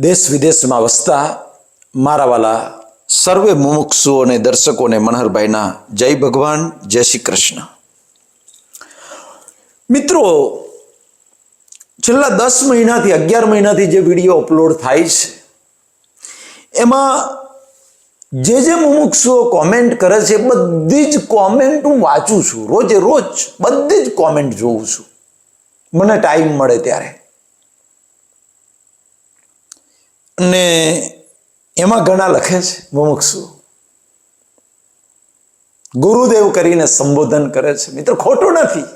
દેશ વિદેશમાં વસતા મારા વાલા સર્વે મુમુક્ષુઓ અને દર્શકોને મનહરભાઈના જય ભગવાન, જય શ્રી કૃષ્ણ. મિત્રો, છેલ્લા 10 મહિનાથી 11 મહિનાથી જે વિડીયો અપલોડ થાય છે એમાં જે મુમુક્ષુઓ કોમેન્ટ કરે છે બધી જ કોમેન્ટ હું વાંચું છું. રોજે રોજ બધી જ કોમેન્ટ જોઉં છું મને ટાઈમ મળે ત્યારે. અને એમાં ઘણા લખે છે મુમુક્ષુ ગુરુદેવ કરીને સંબોધન કરે છે. મિત્રો, ખોટું નથી,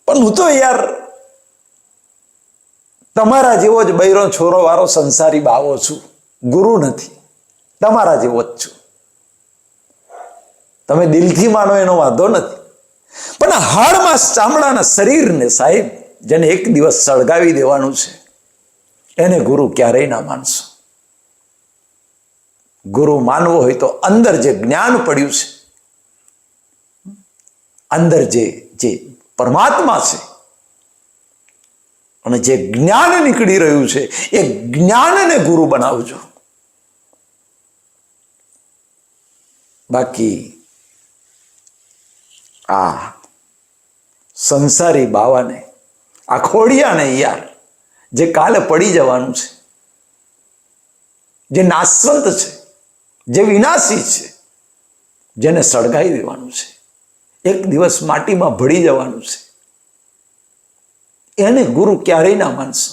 પણ હું તો યાર તમારા જેવો જ બૈરો છોરો વાળો સંસારી બાવો છું. ગુરુ નથી, તમારા જેવો જ છું. તમે દિલથી માનો એનો વાંધો નથી, પણ હાડમાં ચામડાના શરીરને સાહેબ જેને એક દિવસ સળગાવી દેવાનું છે એને ગુરુ ક્યારેય ના માનશો. ગુરુ માનવો હોય તો અંદર જે જ્ઞાન પડ્યું છે, અંદર જે પરમાત્મા છે અને જે જ્ઞાન નીકળી રહ્યું છે એ જ્ઞાનને ગુરુ બનાવજો. બાકી આ સંસારી બાવાને, આ ખોડિયાને યાર જે કાલે પડી જવાનું છે, જે નાશવંત છે, જે વિનાશી છે, જેને સળગાવી દેવાનું છે, એક દિવસ માટીમાં ભળી જવાનું છે, એને ગુરુ ક્યારેય ના માનશો.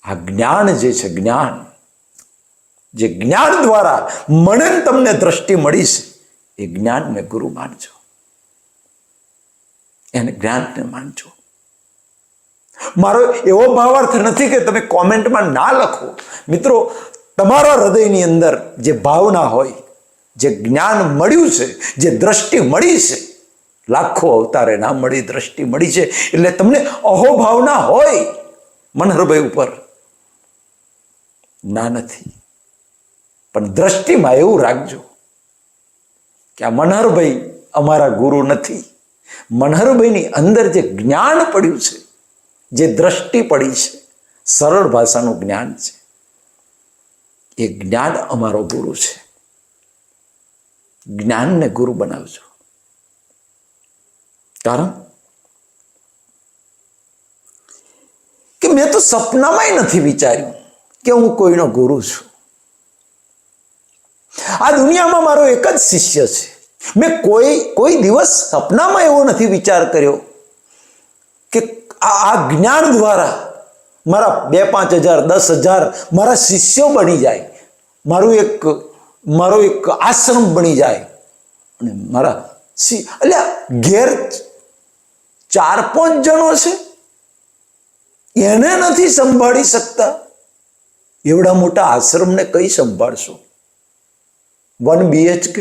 આ જ્ઞાન જે છે, જ્ઞાન જે જ્ઞાન દ્વારા મને તમને દ્રષ્ટિ મળી છે એ જ્ઞાનને ગુરુ માનજો, એને જ્ઞાનને માનજો. મારો એવો ભાવાર્થ નથી કે તમે કોમેન્ટમાં ના લખો. મિત્રો, તમારા હૃદયની અંદર જે ભાવના હોય, જે જ્ઞાન મળ્યું છે, જે દ્રષ્ટિ મળી છે, લાખો અવતારે ના મળી દ્રષ્ટિ મળી છે, એટલે તમને અહોભાવના હોય મનહરભાઈ ઉપર, ના નથી, પણ દ્રષ્ટિમાં એવું રાખજો કે આ મનહરભાઈ અમારા ગુરુ નથી. મનહરભાઈની અંદર જે જ્ઞાન પડ્યું છે, જે દ્રષ્ટિ પડી છે, સરળ ભાષાનું જ્ઞાન છે, એ જ્ઞાન અમારો ગુરુ છે. જ્ઞાનને ગુરુ બનાવજો. કારણ કે મેં તો સપનામાંય નથી વિચાર્યું કે હું કોઈનો ગુરુ છું. આ દુનિયામાં મારો એક જ શિષ્ય છે. મેં કોઈ દિવસ સપનામાં એવો નથી વિચાર કર્યો કે આ જ્ઞાન દ્વારા મારા 2-5 હજાર 10 હજાર મારા શિષ્યો બની જાય, મારો એક આશ્રમ બની જાય અને મારા એટલે ઘેર 4-5 જણો છે એને નથી સંભાળી શકતા, એવડા મોટા આશ્રમને કઈ સંભાળશો? 1 BHK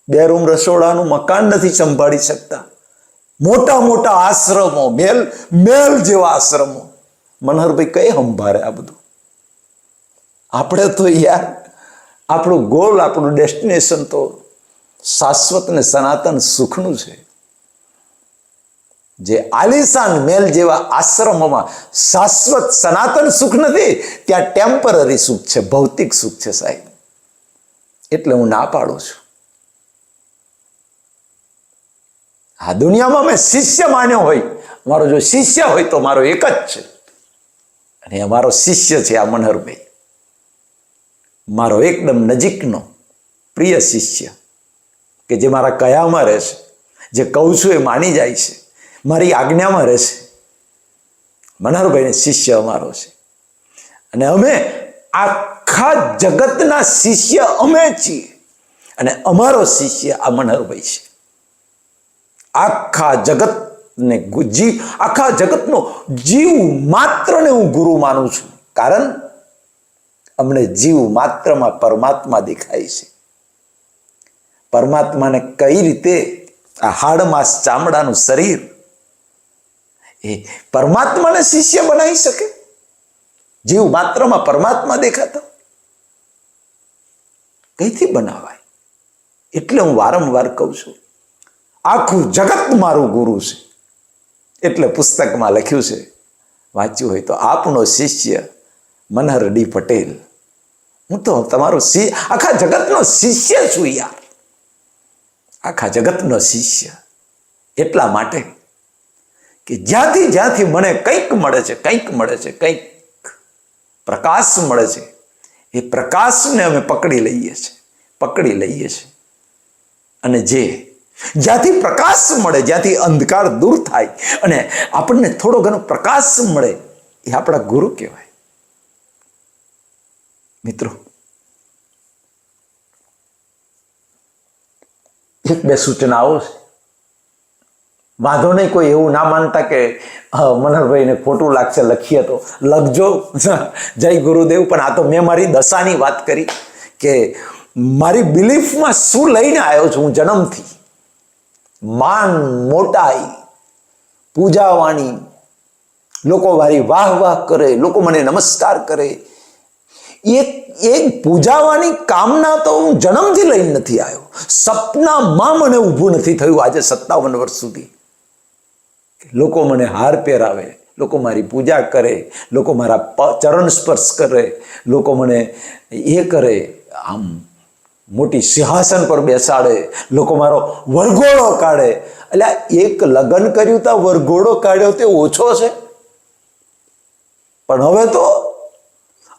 2 રૂમ રસોડાનું મકાન નથી સંભાળી શકતા. મોટા મોટા આશ્રમો, મેલ જેવા આશ્રમો, મનહરભાઈ કઈ સંભાળે આ બધું? આપણે તો યાર આપણું ગોલ, આપણું ડેસ્ટિનેશન તો શાશ્વત ને સનાતન સુખનું છે. જે આલિશાન મેલ જેવા આશ્રમોમાં શાશ્વત સનાતન સુખ નથી, ત્યાં ટેમ્પરરી સુખ છે, ભૌતિક સુખ છે સાહેબ. એટલે હું ના પાડું છું. આ દુનિયામાં મેં શિષ્ય માન્યો હોય, મારો જો શિષ્ય હોય તો મારો એક જ છે, અને અમારો શિષ્ય છે આ મનહરભાઈ, મારો એકદમ નજીકનો પ્રિય શિષ્ય, કે જે મારા કયામાં રહેશે, જે કહું છું એ માની જાય છે, મારી આજ્ઞામાં રહેશે. મનહરભાઈને શિષ્ય અમારો છે, અને અમે આખા જગતના શિષ્ય અમે છીએ, અને અમારો શિષ્ય આ મનહરભાઈ છે. આખા જગતનો જીવ માત્રને હું ગુરુ માનું છું, કારણ અમને જીવ માત્રમાં પરમાત્મા દેખાય છે. પરમાત્માને કઈ રીતે આ હાડમાં ચામડાનું શરીર એ પરમાત્માને શિષ્ય બનાવી શકે? જીવ માત્રમાં પરમાત્મા દેખાતા કઈથી બનાવાય? એટલે હું વારંવાર કહું છું, આખું જગત મારું ગુરુ છે. એટલે પુસ્તકમાં લખ્યું છે, વાંચ્યું હોય તો, આપનો શિષ્ય મનહર ડી પટેલ. હું તો તમારો આખા જગતનો શિષ્ય છું યાર, આખા જગતનો શિષ્ય. એટલા માટે કે જ્યાંથી મને કંઈક મળે છે, કંઈક પ્રકાશ મળે છે, એ પ્રકાશને અમે પકડી લઈએ છીએ. અને જ્યાંથી પ્રકાશ મળે, જ્યાંથી અંધકાર દૂર થાય અને આપણને થોડો ઘણો પ્રકાશ મળે, એ આપણા ગુરુ કહેવાય. મિત્રો, એક બે સૂચનાઓ છે. વાંધો નહીં, કોઈ એવું ના માનતા કે મનહરભાઈને ખોટું લાગશે, લખીએ તો લખજો, જય ગુરુદેવ. પણ આ તો મેં મારી દશાની વાત કરી કે મારી બિલીફમાં શું લઈને આવ્યો છું હું જન્મથી. માન, મોટાઈ, પૂજાવાણી, લોકો મારી વાહ કરે, લોકો મને નમસ્કાર કરે, એક પૂજાવાની કામના તો હું જન્મથી લઈને નથી આવ્યો. સપનામાં મને ઊભું નથી થયું આજે 57 વર્ષ સુધી. લોકો મને હાર પહેરાવે, લોકો મારી પૂજા કરે, લોકો મારા ચરણ સ્પર્શ કરે, લોકો મને એ કરે, આમ મોટી સિંહાસન પર બેસાડે, લોકો મારો વરઘોડો કાઢે. એટલે એક લગ્ન કર્યું તો વરઘોડો કાઢ્યો તે ઓછો છે? પણ હવે તો,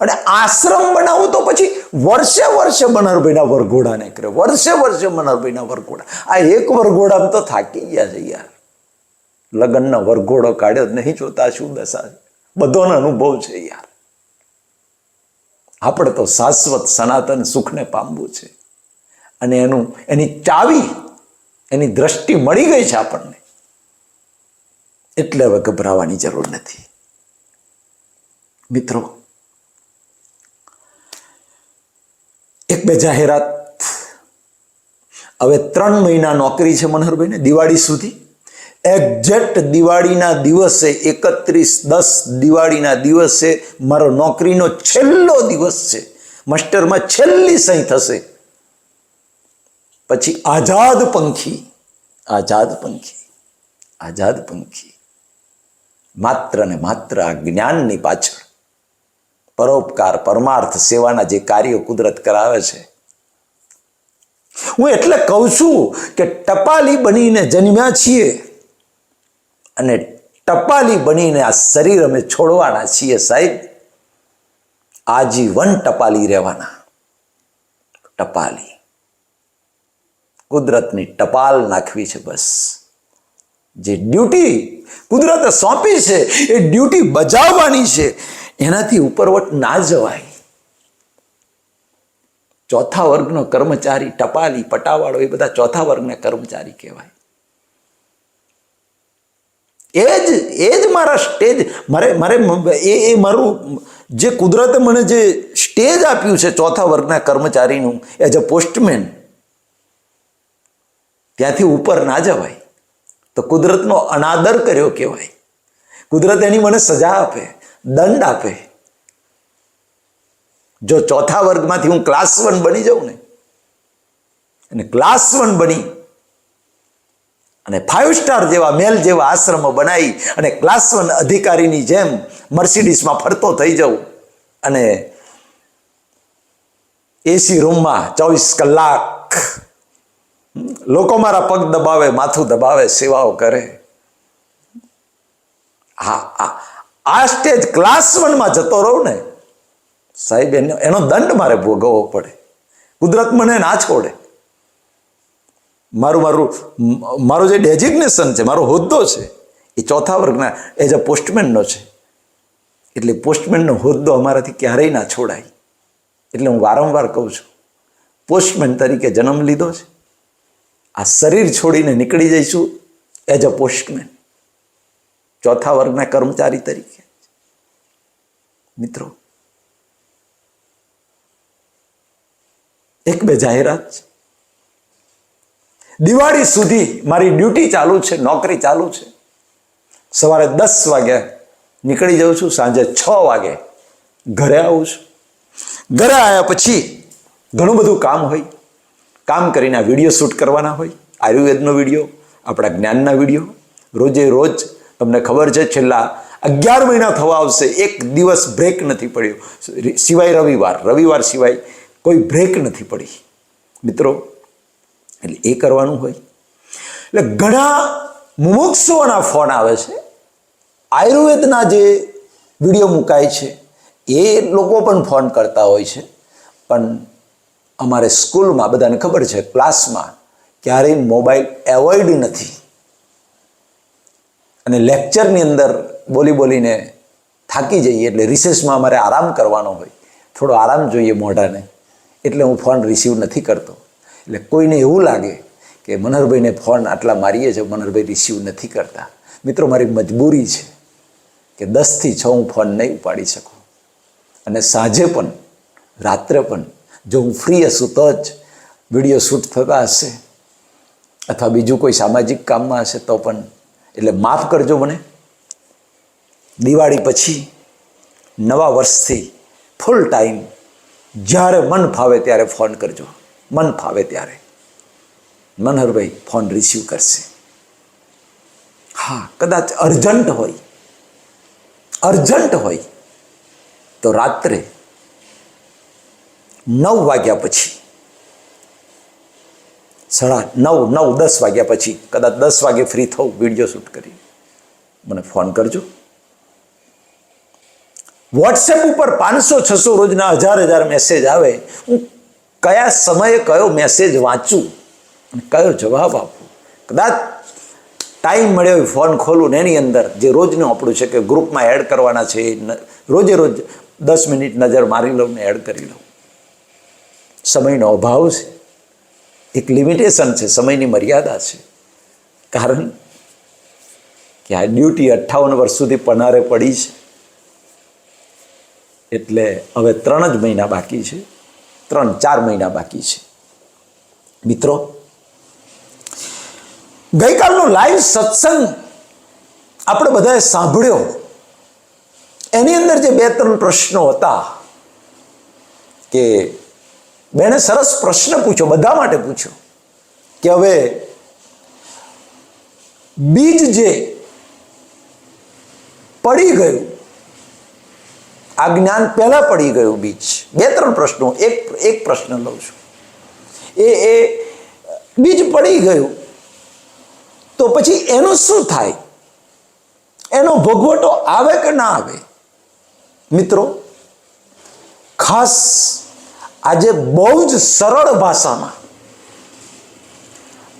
અને આશ્રમ બનાવું તો પછી વર્ષે મનહરભાઈના વરઘોડાને કરે, વર્ષે મનહરભાઈના વરઘોડા. આ એક વરઘોડામાં તો થાકી ગયા છે યાર. લગ્નનો વરઘોડો કાઢ્યો નહીં જોતા શું દશા છે, બધોનો અનુભવ છે યાર. આપણે તો શાશ્વત સનાતન સુખને પામવું છે, અને એની ચાવી, એની દ્રષ્ટિ મળી ગઈ છે આપણને, એટલે હવે ગભરાવાની જરૂર નથી. મિત્રો, એક બે જાહેરાત. હવે 3 મહિના નોકરી છે મનહરભાઈને, દિવાળી સુધી. એક્ઝેક્ટ દિવાળીના દિવસે 31/10 દિવાળીના દિવસે મારો નોકરીનો છેલ્લો દિવસ છે. માસ્ટરમાં છેલ્લી સહી થશે. પછી આઝાદ પંખી માત્ર ને માત્ર આ જ્ઞાનની પાછળ પરોપકાર, પરમાર્થ, સેવાના જે કાર્યો કુદરત કરાવે છે. હું એટલે કહું છું કે ટપાલી બનીને જન્મ્યા છીએ અને ટપાલી બનીને આ શરીર અમે છોડવાના છીએ સાહેબ. આજીવન ટપાલી રહેવાના. ટપાલી, કુદરતની ટપાલ નાખવી છે બસ. જે ડ્યુટી કુદરતે સોંપી છે એ ડ્યુટી બજાવવાની છે, એનાથી ઉપરવટ ના જવાય. ચોથા વર્ગનો કર્મચારી, ટપાલી, પટાવાળો, એ બધા ચોથા વર્ગના કર્મચારી કહેવાય. એ જ મારા સ્ટેજ, મારે એ મારું જે કુદરતે મને જે સ્ટેજ આપ્યું છે ચોથા વર્ગના કર્મચારીનું, એઝ અ પોસ્ટમેન, ત્યાંથી ઉપર ના જવાય તો કુદરતનો અનાદર કર્યો કહેવાય. કુદરત એની મને સજા આપે, દંડ આપે. જો ચોથા વર્ગમાંથી હું ક્લાસ 1 બની જાઉં ને, અને ક્લાસ 1 બની અને 5 સ્ટાર જેવા મેલ જેવા આશ્રમો બનાવી અને ક્લાસ 1 અધિકારીની જેમ મર્સિડીઝમાં ફરતો થઈ જાઉં અને એસી રૂમમાં 24 કલાક લોકો મારા પગ દબાવે, માથું દબાવે, સેવાઓ કરે. આ સ્ટેજ ક્લાસ 1માં જતો રહું ને સાહેબ, એનો દંડ મારે ભોગવવો પડે. કુદરત મને ના છોડે. મારું જે ડેઝિગ્નેશન છે, મારો હોદ્દો છે, એ ચોથા વર્ગના એઝ અ પોસ્ટમેનનો છે. એટલે પોસ્ટમેનનો હોદ્દો અમારાથી ક્યારેય ના છોડાય. એટલે હું વારંવાર કહું છું, પોસ્ટમેન તરીકે જન્મ લીધો છે, આ શરીર છોડીને નીકળી જઈશું એઝ અ પોસ્ટમેન, ચોથા વર્ગના કર્મચારી તરીકે. મિત્રો, એક બે જાહેરાત છે. દિવાળી સુધી મારી ડ્યુટી ચાલુ છે, નોકરી ચાલુ છે. સવારે 10 વાગે નીકળી જાઉં છું, સાંજે 6 વાગે ઘરે આવું છું. ઘરે આવ્યા પછી ઘણું બધું કામ હોય. કામ કરીને વિડીયો શૂટ કરવાના હોય, આયુર્વેદનો વિડીયો, આપણા જ્ઞાનના વિડીયો, રોજે રોજ તમને ખબર છે છેલ્લા 11 મહિના થવા આવશે, એક દિવસ બ્રેક નથી પડ્યો, સિવાય રવિવાર સિવાય કોઈ બ્રેક નથી પડી મિત્રો. એટલે એ કરવાનું હોય. એટલે ઘણા મુમુક્ષુઓના ફોન આવે છે, આયુર્વેદના જે વિડીયો મુકાય છે એ લોકો પણ ફોન કરતા હોય છે. પણ અમારે સ્કૂલમાં બધાને ખબર છે, ક્લાસમાં ક્યારેય મોબાઈલ એવોઇડ નથી. અને લેક્ચરની અંદર બોલીને થાકી જઈએ એટલે રિસેસમાં અમારે આરામ કરવાનો હોય, થોડો આરામ જોઈએ મોઢાને, એટલે હું ફોન રિસીવ નથી કરતો. એટલે કોઈને એવું લાગે કે મનહરભાઈને ફોન આટલા મારીએ છે, મનહરભાઈ રિસીવ નથી કરતા. મિત્રો, મારી મજબૂરી છે કે 10 થી 6 હું ફોન નહીં ઉપાડી શકું. અને સાંજે પણ રાત્રે પણ જો હું ફ્રી હશું તો જ વિડીયો શૂટ થતા હશે અથવા બીજું કોઈ સામાજિક કામમાં હશે તો પણ. એટલે માફ કરજો મને. દિવાળી પછી નવા વર્ષથી ફૂલ ટાઈમ જ્યારે મન ફાવે ત્યારે ફોન કરજો, મન ફાવે ત્યારે. મનહરભાઈ ફોન રિસીવ કરશે. હા, કદાચ અર્જન્ટ હોય તો રાત્રે 9 વાગ્યા પછી, 9:30, 10 વાગ્યા પછી, કદાચ 10 વાગે ફ્રી થવું વિડીયો શૂટ કરી મને ફોન કરજો. વોટ્સએપ ઉપર 500-600 રોજના 1000 મેસેજ આવે. હું કયા સમયે કયો મેસેજ વાંચું અને કયો જવાબ આપું? કદાચ ટાઈમ મળ્યો હોય ફોન ખોલું ને એની અંદર જે રોજનું આપણું છે કે ગ્રુપમાં એડ કરવાના છે, રોજ 10 મિનિટ નજર મારી લઉં ને એડ કરી લઉં. સમયનો અભાવ છે, એક લિમિટેશન છે, સમયની મર્યાદા છે. કારણ કે આ ડ્યુટી 58 વર્ષ સુધી પનારે પડી છે. એટલે હવે 3 જ મહિના બાકી છે, 3-4 મહિના બાકી છે. મિત્રો, ગઈકાલનો લાઈવ સત્સંગ આપણે બધાએ સાંભળ્યો. એની અંદર જે 2-3 પ્રશ્નો હતા કે બેને સરસ પ્રશ્ન પૂછ્યો, બધા માટે પૂછ્યો કે હવે બીજ જે પડી ગયું, આ જ્ઞાન પહેલા પડી ગયું બીજ. 2-3 પ્રશ્નો, એક પ્રશ્ન લઉં છું. એ બીજ પડી ગયું તો પછી એનું શું થાય? એનો ભોગવટો આવે કે ના આવે? મિત્રો, ખાસ આજે બહુ જ સરળ ભાષામાં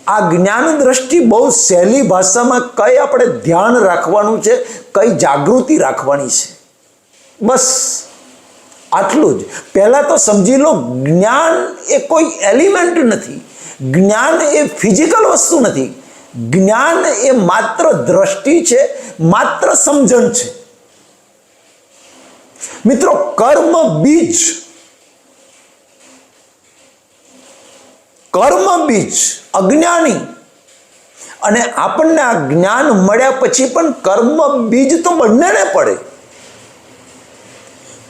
આ જ્ઞાન દ્રષ્ટિ, બહુ સહેલી ભાષામાં કઈ આપણે ધ્યાન રાખવાનું છે, કઈ જાગૃતિ રાખવાની છે, બસ આટલું જ. પહેલાં તો સમજી લો, જ્ઞાન એ કોઈ એલિમેન્ટ નથી, જ્ઞાન એ ફિઝિકલ વસ્તુ નથી. જ્ઞાન એ માત્ર દ્રષ્ટિ છે, માત્ર સમજણ છે. મિત્રો, કર્મ બીજ અજ્ઞાની, અને આપણને આ જ્ઞાન મળ્યા પછી પણ કર્મ બીજ તો બંનેને પડે.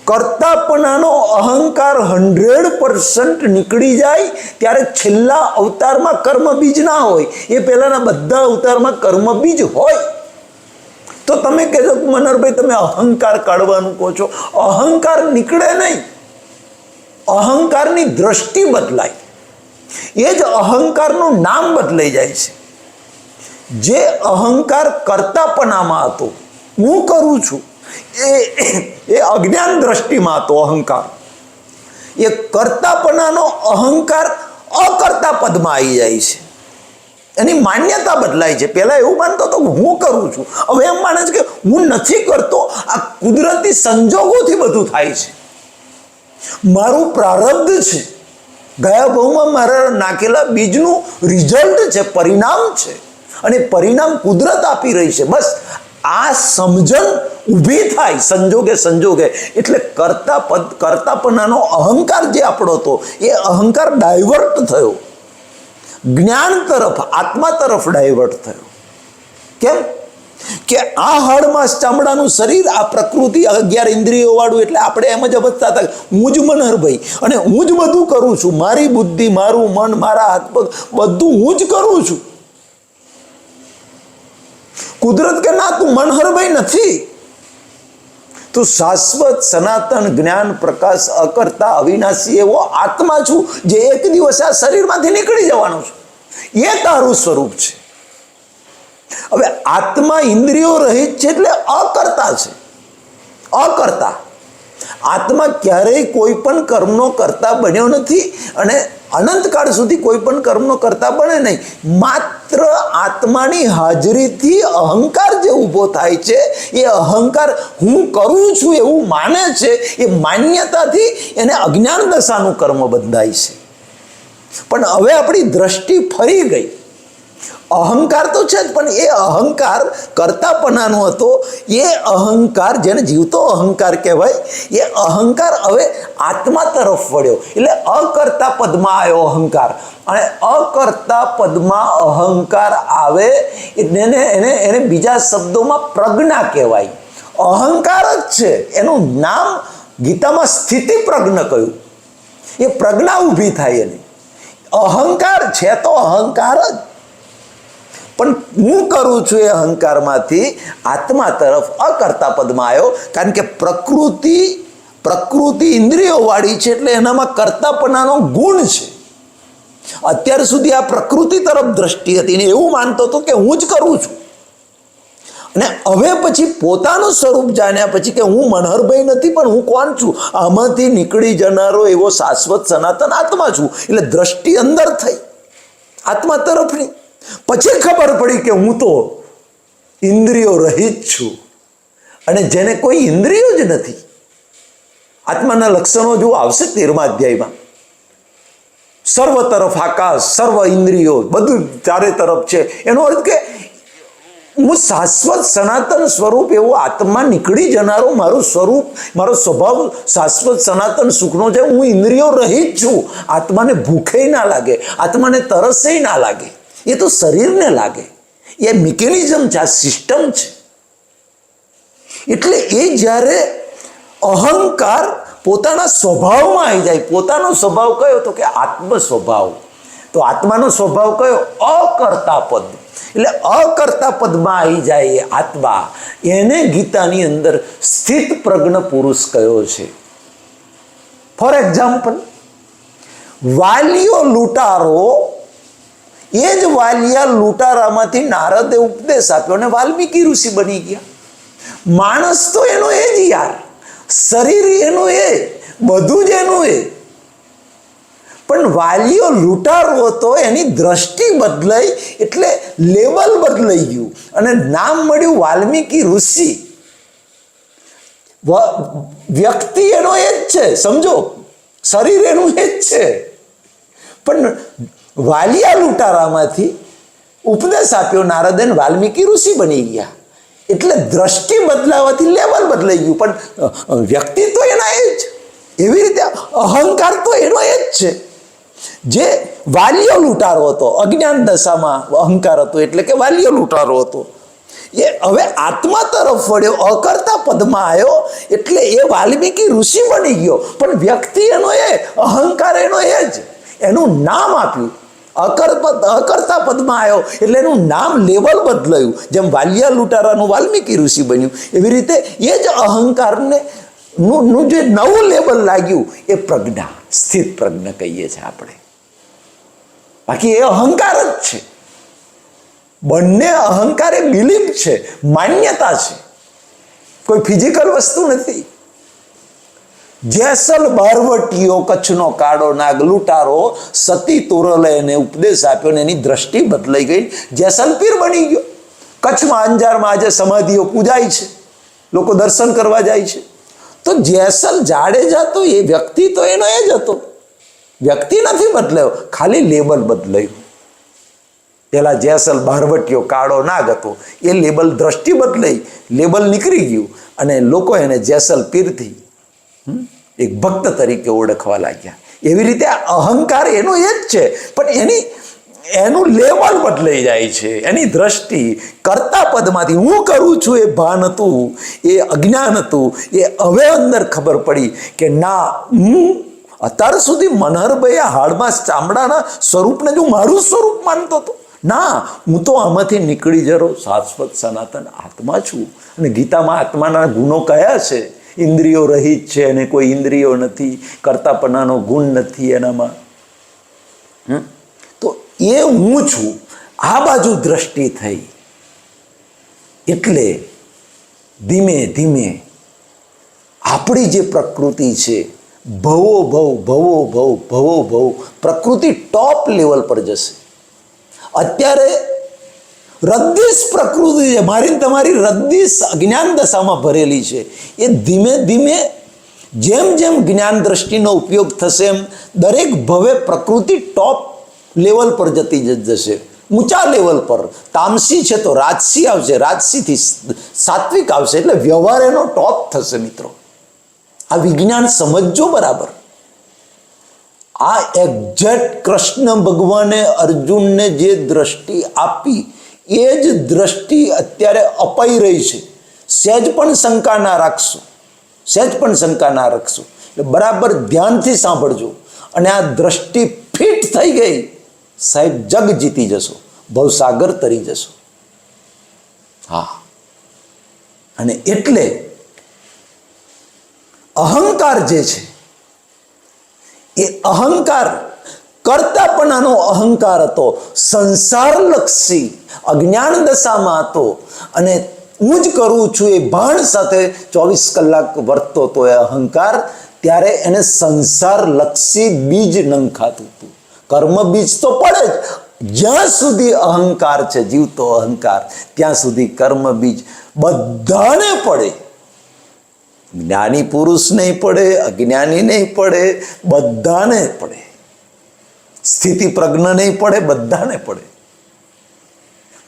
કર્તાપણાનો અહંકાર 100% નીકળી જાય ત્યારે છેલ્લા અવતારમાં કર્મ બીજ ના હોય, એ પહેલાના બધા અવતારમાં કર્મ બીજ હોય. તો તમે કહેજો મનહરભાઈ તમે અહંકાર કાઢવાનું કહો છો. અહંકાર નીકળે નહીં, અહંકારની દ્રષ્ટિ બદલાય, એ જ અહંકારનું નામ બદલાઈ જાય છે. જે અહંકાર કર્તાપણામાં હતો, હું કરું છું, એ અજ્ઞાન દ્રષ્ટિમાં હતો અહંકાર. એ કર્તાપણાનો અહંકાર અકર્તા પદમાં આવી જાય છે, એની માન્યતા બદલાય છે. પહેલા એવું માનતો હતો કે હું કરું છું, હવે એમ માને છે કે હું નથી કરતો, આ કુદરતી સંજોગોથી બધું થાય છે, મારું પ્રારબ્ધ છે, ગયા ભાવમાં મારા નાખેલા બીજનું રિઝલ્ટ છે, પરિણામ છે, અને પરિણામ કુદરત આપી રહી છે. બસ આ સમજણ ઊભી થાય સંજોગે એટલે કર્તાપણાનો અહંકાર જે આપણો હતો એ અહંકાર ડાયવર્ટ થયો, જ્ઞાન તરફ, આત્મા તરફ ડાયવર્ટ થયો. કેમ કે આ હાડમાં ચામડાનું શરીર, આ પ્રકૃતિ 11 ઇન્દ્રિયો વાળું, એટલે આપણે એમ જ સમજતા હતા હું જ મનહરભાઈ અને હું જ બધું કરું છું, મારી બુદ્ધિ, મારું મન, મારા હાથ પગ બધું હું જ કરું છું. કુદરત કે ના, તું મનહરભાઈ નથી, તું શાશ્વત સનાતન જ્ઞાન પ્રકાશ અકર્તા અવિનાશી એવો આત્મા છું, જે એક દિવસ આ શરીરમાંથી નીકળી જવાનો છું. એ તારું સ્વરૂપ છે. હવે આત્મા ઇન્દ્રિયો રહિત છે એટલે અકર્તા છે. અકર્તા આત્મા ક્યારેય કોઈ પણ કર્મનો કરતા બન્યો નથી અને અનંતકાળ સુધી કોઈ પણ કર્મનો કરતા બને નહીં. માત્ર આત્માની હાજરીથી અહંકાર જે ઊભો થાય છે, એ અહંકાર હું કરું છું એવું માને છે, એ માન્યતાથી એને અજ્ઞાન દશાનું કર્મ બંધાય છે. પણ હવે આપણી દ્રષ્ટિ ફરી ગઈ. અહંકાર તો છે જ, પણ એ અહંકાર કરતાપણાનો હતો. એ અહંકાર જેને જીવતો અહંકાર કહેવાય, એ અહંકાર હવે આત્મા તરફ વળ્યો. એટલે અકર્તા પદમાં આવ્યો અહંકાર, અને અકર્તા પદમાં અહંકાર આવે એને એને બીજા શબ્દોમાં પ્રજ્ઞા કહેવાય. અહંકાર જ છે, એનું નામ ગીતામાં સ્થિતિ પ્રજ્ઞ કહ્યું. એ પ્રજ્ઞા ઊભી થાય એની. અહંકાર છે તો અહંકાર જ, પણ હું કરું છું એ અહંકારમાંથી આત્મા તરફ અકર્તા પદમાં આવ્યો. કારણ કે પ્રકૃતિ ઇન્દ્રિયો વાળી છે, એટલે એનામાં કર્તાપણાનો ગુણ છે. અત્યાર સુધી આ પ્રકૃતિ તરફ દ્રષ્ટિ હતી ને એવું માનતો હતો કે હું જ કરું છું. અને હવે પછી પોતાનું સ્વરૂપ જાણ્યા પછી કે હું મનહરભાઈ નથી, પણ હું કોણ છું? આમાંથી નીકળી જનારો એવો શાશ્વત સનાતન આત્મા છું. એટલે દ્રષ્ટિ અંદર થઈ આત્મા તરફની. પછી ખબર પડી કે હું તો ઇન્દ્રિયો રહિત છું, અને જેને કોઈ ઇન્દ્રિયો જ નથી. આત્માના લક્ષણો જો આવશે 13મા અધ્યાયમાં. સર્વ તરફ આકાશ, સર્વ ઇન્દ્રિયો, બધું ચારે તરફ છે. એનો અર્થ કે હું શાશ્વત સનાતન સ્વરૂપ એવો આત્મા નીકળી જનારો મારું સ્વરૂપ, મારો સ્વભાવ શાશ્વત સનાતન સુખનો છે. હું ઇન્દ્રિયો રહિત છું. આત્માને ભૂખે ના લાગે, આત્માને તરસે ના લાગે, એ તો શરીરને લાગે. એ મિકેનિઝમ છે, આ સિસ્ટમ છે. એટલે એ જ્યારે અહંકાર પોતાના સ્વભાવમાં આવી જાય. પોતાનો સ્વભાવ કયો? તો કે આત્મ સ્વભાવ. તો આત્માનો સ્વભાવ કયો? અકર્તા પદ. એટલે અકર્તા પદમાં આવી જાય એ આત્મા, એને ગીતાની અંદર સ્થિત પ્રજ્ઞ પુરુષ કયો છે. ફોર એક્ઝામ્પલ, વાલિયો લૂંટારો, એ જ વાલિયા લૂંટારામાંથી નારદે ઉપદેશ આપ્યો અને વાલ્મીકી ઋષિ બની ગયા. માણસ તો એનો એ જ યાર, શરીર એનું એ, બધું જ એનું એ. પણ વાલિયો લૂંટારો હતો, એની દ્રષ્ટિ બદલાઈ એટલે લેવલ બદલાઈ ગયું અને નામ મળ્યું વાલ્મીકી ઋષિ. વ્યક્તિ એનો એ જ છે, સમજો, શરીર એનું એ જ છે. પણ વાલિયા લૂંટારામાંથી ઉપદેશ આપ્યો નારદે, વાલ્મીકી ઋષિ બની ગયા. એટલે દ્રષ્ટિ બદલાવાથી લેવલ બદલાઈ ગયું, પણ વ્યક્તિ તો એના એ જ. એવી રીતે અહંકાર તો એનો એ જ છે, જે વાલિયો લૂંટારો હતો. અજ્ઞાન દશામાં અહંકાર હતો, એટલે કે વાલિયો લૂંટારો હતો. એ હવે આત્મા તરફ વળ્યો, અકર્તા પદમાં આવ્યો, એટલે એ વાલ્મીકી ઋષિ બની ગયો. પણ વ્યક્તિ એનો એ, અહંકાર એનો એ જ. એનું નામ આપ્યું, અકર્તા પદમાં આવ્યો એટલે એનું નામ લેવલ બદલાયું. જેમ વાલિયા લૂંટારાનું વાલ્મીકી ઋષિ બન્યું, એવી રીતે એ જ અહંકારને નું જે નવું લેબલ લાગ્યું એ પ્રજ્ઞા, સ્થિત પ્રજ્ઞ કહીએ છીએ આપણે. બાકી એ અહંકાર જ છે. બંને અહંકાર એ બિલીફ છે, માન્યતા છે, કોઈ ફિઝિકલ વસ્તુ નથી. જેસલ બારવટીયો, કચ્છનો કાળો નાગ લૂંટારો, સતી તોરલે એને ઉપદેશ આપ્યો ને એની દ્રષ્ટિ બદલાઈ ગઈ. જેસલ પીર બની ગયો. કચ્છમાં અંજારમાં આજે સમાધિઓ પૂજાય છે, લોકો દર્શન કરવા જાય છે. તો જેસલ જાડેજા તો એ વ્યક્તિ તો એનો એ જ હતો. વ્યક્તિ નથી બદલાયો, ખાલી લેબલ બદલાયું. પેલા જેસલ બારવટીયો કાળો નાગ હતો, એ લેબલ દ્રષ્ટિ બદલાઈ, લેબલ નીકળી ગયું અને લોકો એને જેસલ પીરથી એક ભક્ત તરીકે ઓળખવા લાગ્યા. એવી રીતે અહંકાર એનો એ જ છે, પણ એનું લેવલ બદલાઈ જાય છે. એની દ્રષ્ટિ કરતા પદમાંથી હું કરું છું એ ભાન હતું, એ અજ્ઞાન હતું. એ હવે અંદર ખબર પડી કે ના, હું અત્યાર સુધી મનહરભાઈ હાડમાં ચામડાના સ્વરૂપને જો મારું સ્વરૂપ માનતો હતો, ના, હું તો આમાંથી નીકળી જરો શાશ્વત સનાતન આત્મા છું. અને ગીતામાં આત્માના ગુણો કયા છે? ઇન્દ્રિયો રહિત છે અને કોઈ ઇન્દ્રિયો નથી, કર્તાપણાનો ગુણ નથી એનામાં. તો એ હું છું. આ બાજુ દ્રષ્ટિ થઈ એટલે ધીમે ધીમે આપણી જે પ્રકૃતિ છે, ભવો ભવ પ્રકૃતિ ટોપ લેવલ પર જશે. અત્યારે રદ્દીશ પ્રકૃતિ છે, મારી તમારી રદ્દીશ અજ્ઞાન દશામાં ભરેલી છે. એ ધીમે ધીમે જેમ જેમ જ્ઞાન દ્રષ્ટિનો ઉપયોગ થશે એમ દરેક ભવે પ્રકૃતિ ટોપ લેવલ પર જતી જશે, ઊંચા લેવલ પર. તામસી છે તો રાજસી આવશે, રાજસીથી સાત્વિક આવશે, એટલે વ્યવહાર એનો ટોપ થશે. મિત્રો, આ વિજ્ઞાન સમજજો બરાબર. આ એક્ઝેક્ટ કૃષ્ણ ભગવાને અર્જુનને જે દ્રષ્ટિ આપી એ જ દ્રષ્ટિ અત્યારે અપાઈ રહી છે. સહેજ પણ શંકા ના રાખશો, સહેજ પણ શંકા ના રાખશો. એટલે બરાબર ધ્યાનથી સાંભળજો. અને આ દ્રષ્ટિ ફિટ થઈ ગઈ, સાહેબ જગ જીતી જશો, ભવસાગર તરી જશો. હા, અને એટલે અહંકાર જે છે એ અહંકાર કરતાપણાનો અહંકાર હતો, સંસારલક્ષી અજ્ઞાન દશામાં હતો. અને હું જ કરું છું એ ભાન સાથે 24 કલાક વર્તતો હતો એ અહંકાર. ત્યારે એને સંસારલક્ષી બીજ નંખાતું હતું. કર્મ બીજ તો પડે જ. જ્યાં સુધી અહંકાર છે, જીવતો અહંકાર, ત્યાં સુધી કર્મ બીજ બધાને પડે. જ્ઞાની પુરુષ નહીં પડે, અજ્ઞાની નહીં પડે, બધાને પડે. સ્થિતિ પ્રજ્ઞ નહીં પડે, બધાને પડે.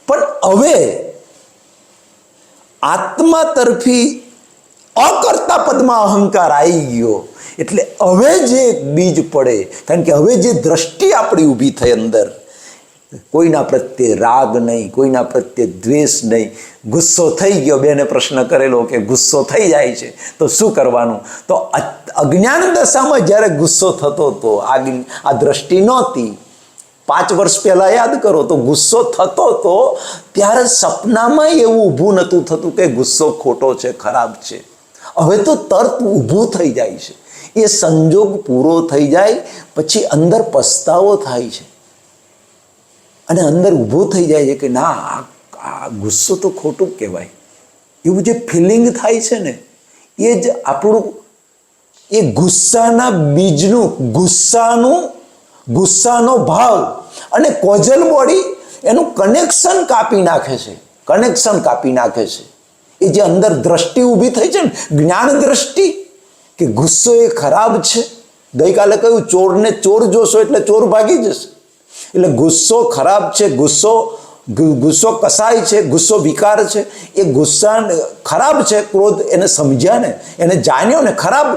પણ હવે આત્મા તરફી અકર્તા પદમાં અહંકાર આવી ગયો એટલે હવે જે બીજ પડે, કારણ કે હવે જે દ્રષ્ટિ આપણી ઊભી થઈ અંદર, કોઈના પ્રત્યે રાગ નહીં, કોઈના પ્રત્યે દ્વેષ નહીં. ગુસ્સો થઈ ગયો, બેને પ્રશ્ન કરેલો કે ગુસ્સો થઈ જાય છે તો શું કરવાનું? તો અજ્ઞાન દશામાં જ્યારે ગુસ્સો થતો હતો, આ દ્રષ્ટિ નહોતી. 5 વર્ષ પહેલાં યાદ કરો તો ગુસ્સો થતો હતો ત્યારે સપનામાં એવું ઊભું નહોતું થતું કે ગુસ્સો ખોટો છે, ખરાબ છે. હવે તો તરત ઊભું થઈ જાય છે. એ સંજોગ પૂરો થઈ જાય પછી અંદર પસ્તાવો થાય છે અને અંદર ઊભું થઈ જાય છે કે ના, આ ગુસ્સો તો ખોટું કહેવાય. એવું જે ફિલિંગ થાય છે ને, એ જ આપણું એ ગુસ્સાના બીજનું, ગુસ્સાનો ભાવ અને કોઝલ બોડી એનું કનેક્શન કાપી નાખે છે, કનેક્શન કાપી નાખે છે. એ જે અંદર દ્રષ્ટિ ઊભી થઈ છે ને, જ્ઞાન દ્રષ્ટિ, કે ગુસ્સો એ ખરાબ છે. ગઈકાલે કહ્યું, ચોરને ચોર જોશો એટલે ચોર ભાગી જશે. એટલે ગુસ્સો ખરાબ છે, ગુસ્સો કસાય છે, ગુસ્સો વિકાર છે. એ ગુસ્સા ખરાબ છે, ક્રોધ એને સમજ્યા ને, એને જાણ્યો ને, ખરાબ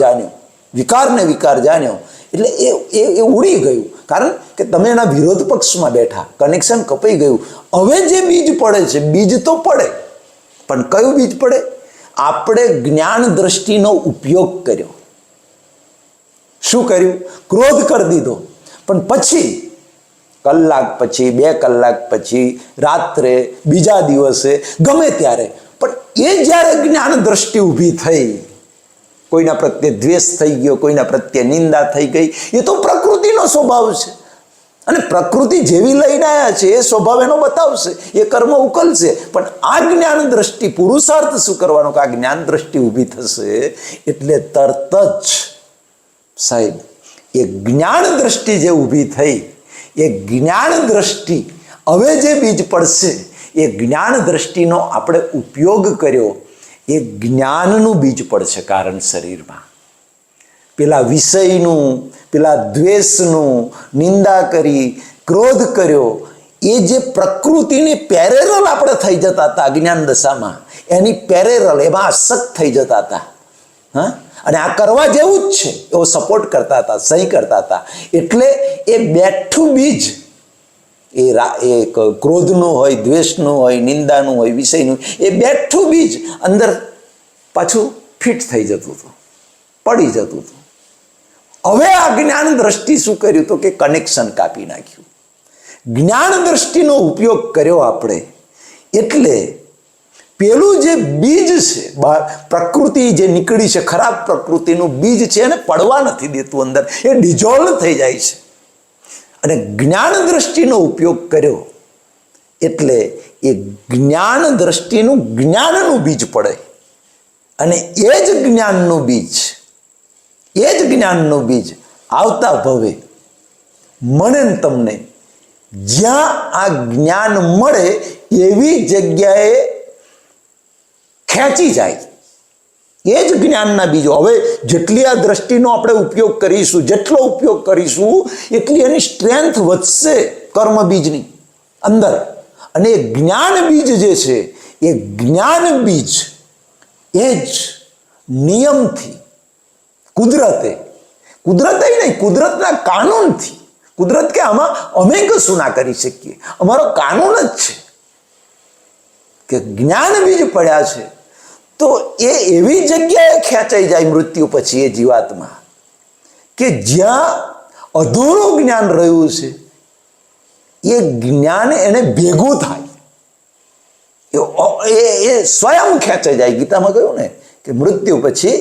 જાણ્યો, વિકારને વિકાર જાણ્યો. એટલે એ ઉડી ગયું, કારણ કે તમે એના વિરોધ પક્ષમાં બેઠા, કનેક્શન કપાઈ ગયું. હવે જે બીજ પડે છે, બીજ તો પડે, પણ કયું બીજ પડે? આપણે જ્ઞાન દ્રષ્ટિનો ઉપયોગ કર્યો. શું કર્યું? ક્રોધ કરી દીધો. પણ પછી કલાક પછી, 2 કલાક પછી, રાત્રે, બીજા દિવસે, ગમે ત્યારે, પણ એ જ્યારે જ્ઞાન દ્રષ્ટિ ઊભી થઈ, કોઈના પ્રત્યે દ્વેષ થઈ ગયો, કોઈના પ્રત્યે નિંદા થઈ ગઈ, એ તો પ્રકૃતિનો સ્વભાવ છે. અને પ્રકૃતિ જેવી લઈને આવ્યા છે એ સ્વભાવ એનો બતાવશે, એ કર્મ ઉકલશે. પણ આ જ્ઞાન દ્રષ્ટિ, પુરુષાર્થ શું કરવાનો કે આ જ્ઞાન દ્રષ્ટિ ઊભી થશે એટલે તરત જ સાહેબ એ જ્ઞાન દ્રષ્ટિ જે ઊભી થઈ, એ જ્ઞાન દ્રષ્ટિ હવે જે બીજ પડશે, એ જ્ઞાન દ્રષ્ટિનો આપણે ઉપયોગ કર્યો, એ જ્ઞાનનું બીજ પડશે. કારણ શરીરમાં પેલા વિષયનું, પેલા દ્વેષનું, નિંદા કરી, ક્રોધ કર્યો, એ જે પ્રકૃતિની પેરેરલ આપણે થઈ જતા હતા અજ્ઞાન દશામાં, એની પેરેરલ, એમાં આસક્ત થઈ જતા હતા. હા, અને આ કરવા જેવું જ છે એવો સપોર્ટ કરતા હતા, સહી કરતા હતા. એટલે એ બેઠું બીજ, એ ક્રોધનું હોય, દ્વેષનું હોય, નિંદાનું હોય, વિષયનું, એ બેઠું બીજ અંદર પાછું ફિટ થઈ જતું હતું, પડી જતું હતું. હવે આ જ્ઞાન દ્રષ્ટિ શું કર્યું તો કે કનેક્શન કાપી નાખ્યું. જ્ઞાન દ્રષ્ટિનો ઉપયોગ કર્યો આપણે એટલે પેલું જે બીજ છે, પ્રકૃતિ જે નીકળી છે, ખરાબ પ્રકૃતિનું બીજ છે, એને પડવા નથી દેતું અંદર, એ ડિઝોલ્વ થઈ જાય છે. અને જ્ઞાન દ્રષ્ટિનો ઉપયોગ કર્યો એટલે એ જ્ઞાન દ્રષ્ટિનું જ્ઞાનનું બીજ પડે. અને એ જ જ્ઞાનનું બીજ આવતા ભવે મને ને તમને જ્યાં આ જ્ઞાન મળે એવી જગ્યાએ ખેંચી જાય. એ જ જ્ઞાનના બીજો. હવે જેટલી આ દ્રષ્ટિનો આપણે ઉપયોગ કરીશું, જેટલો ઉપયોગ કરીશું એટલી એની સ્ટ્રેન્થ વધશે કર્મ બીજની અંદર. અને એ જ્ઞાન બીજ જે છે, એ જ્ઞાન બીજ એ જ નિયમથી કુદરતે નહીં, કુદરતના કાનૂનથી, કુદરત કે આમાં અમે કશું ના કરી શકીએ, અમારો કાનૂન જ છે કે જ્ઞાન બીજ પડ્યા છે તો એ એવી જગ્યાએ ખેંચાઈ જાય મૃત્યુ પછી એ જીવાત્મા કે જ્યાં અધૂરું જ્ઞાન રહ્યું છે એ જ્ઞાન એને ભેગું થાય, એ સ્વયં ખેંચાઈ જાય. ગીતામાં કહ્યું ને કે મૃત્યુ પછી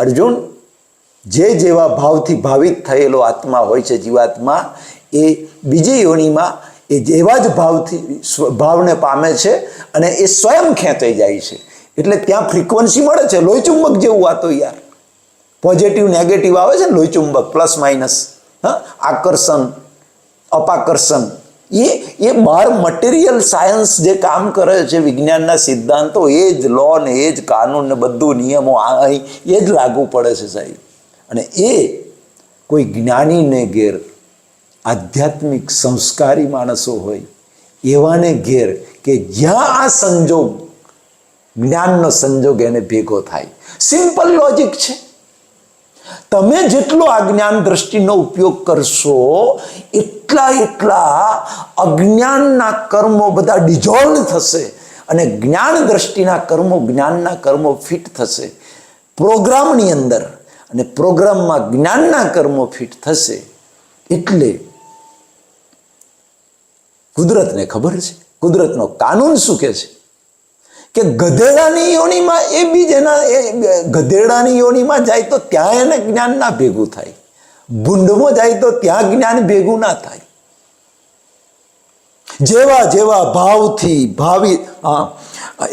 અર્જુન જે જેવા ભાવથી ભાવિત થયેલો આત્મા હોય છે જીવાત્મા, એ બીજી યોનિમાં એ જેવા જ ભાવને પામે છે અને એ સ્વયં ખેંચાઈ જાય છે. એટલે ત્યાં ફ્રીક્વન્સી મળે છે, લોહી ચુંબક જેવું. આ તો યાર પોઝિટિવ નેગેટિવ આવે છે ને, લોહી ચુંબક પ્લસ માઇનસ, આકર્ષણ અપાકર્ષણ, એ બહાર મટીરિયલ સાયન્સ જે કામ કરે છે, વિજ્ઞાનના સિદ્ધાંતો, એ જ લો ને એ જ કાનૂન ને બધું નિયમો અહીં એ જ લાગુ પડે છે સાહેબ. અને એ કોઈ જ્ઞાનીને ઘેર, આધ્યાત્મિક સંસ્કારી માણસો હોય એવાને ઘેર કે જ્યાં આ સંજોગ, જ્ઞાનનો સંજોગ એને ભેગો થાય. સિમ્પલ લોજિક છે. તમે જેટલો આ જ્ઞાન દ્રષ્ટિનો ઉપયોગ કરશો એટલા અજ્ઞાનના કર્મો બધા ડિઝોલ્વ થશે અને જ્ઞાન દ્રષ્ટિના કર્મો, જ્ઞાનના કર્મો ફિટ થશે પ્રોગ્રામની અંદર, અને પ્રોગ્રામમાં જ્ઞાનના કર્મો ફિટ થશે. એટલે કુદરતને ખબર છે, કુદરતનો કાનૂન શું કહે છે કે ગધેડાની યોનિમાં એ બીજ એના ગધેડાની યોનિમાં જાય તો ત્યાં એને જ્ઞાન ના ભેગું થાય, ભૂંડમાં જાય તો ત્યાં જ્ઞાન ભેગું ના થાય. જેવા જેવા ભાવથી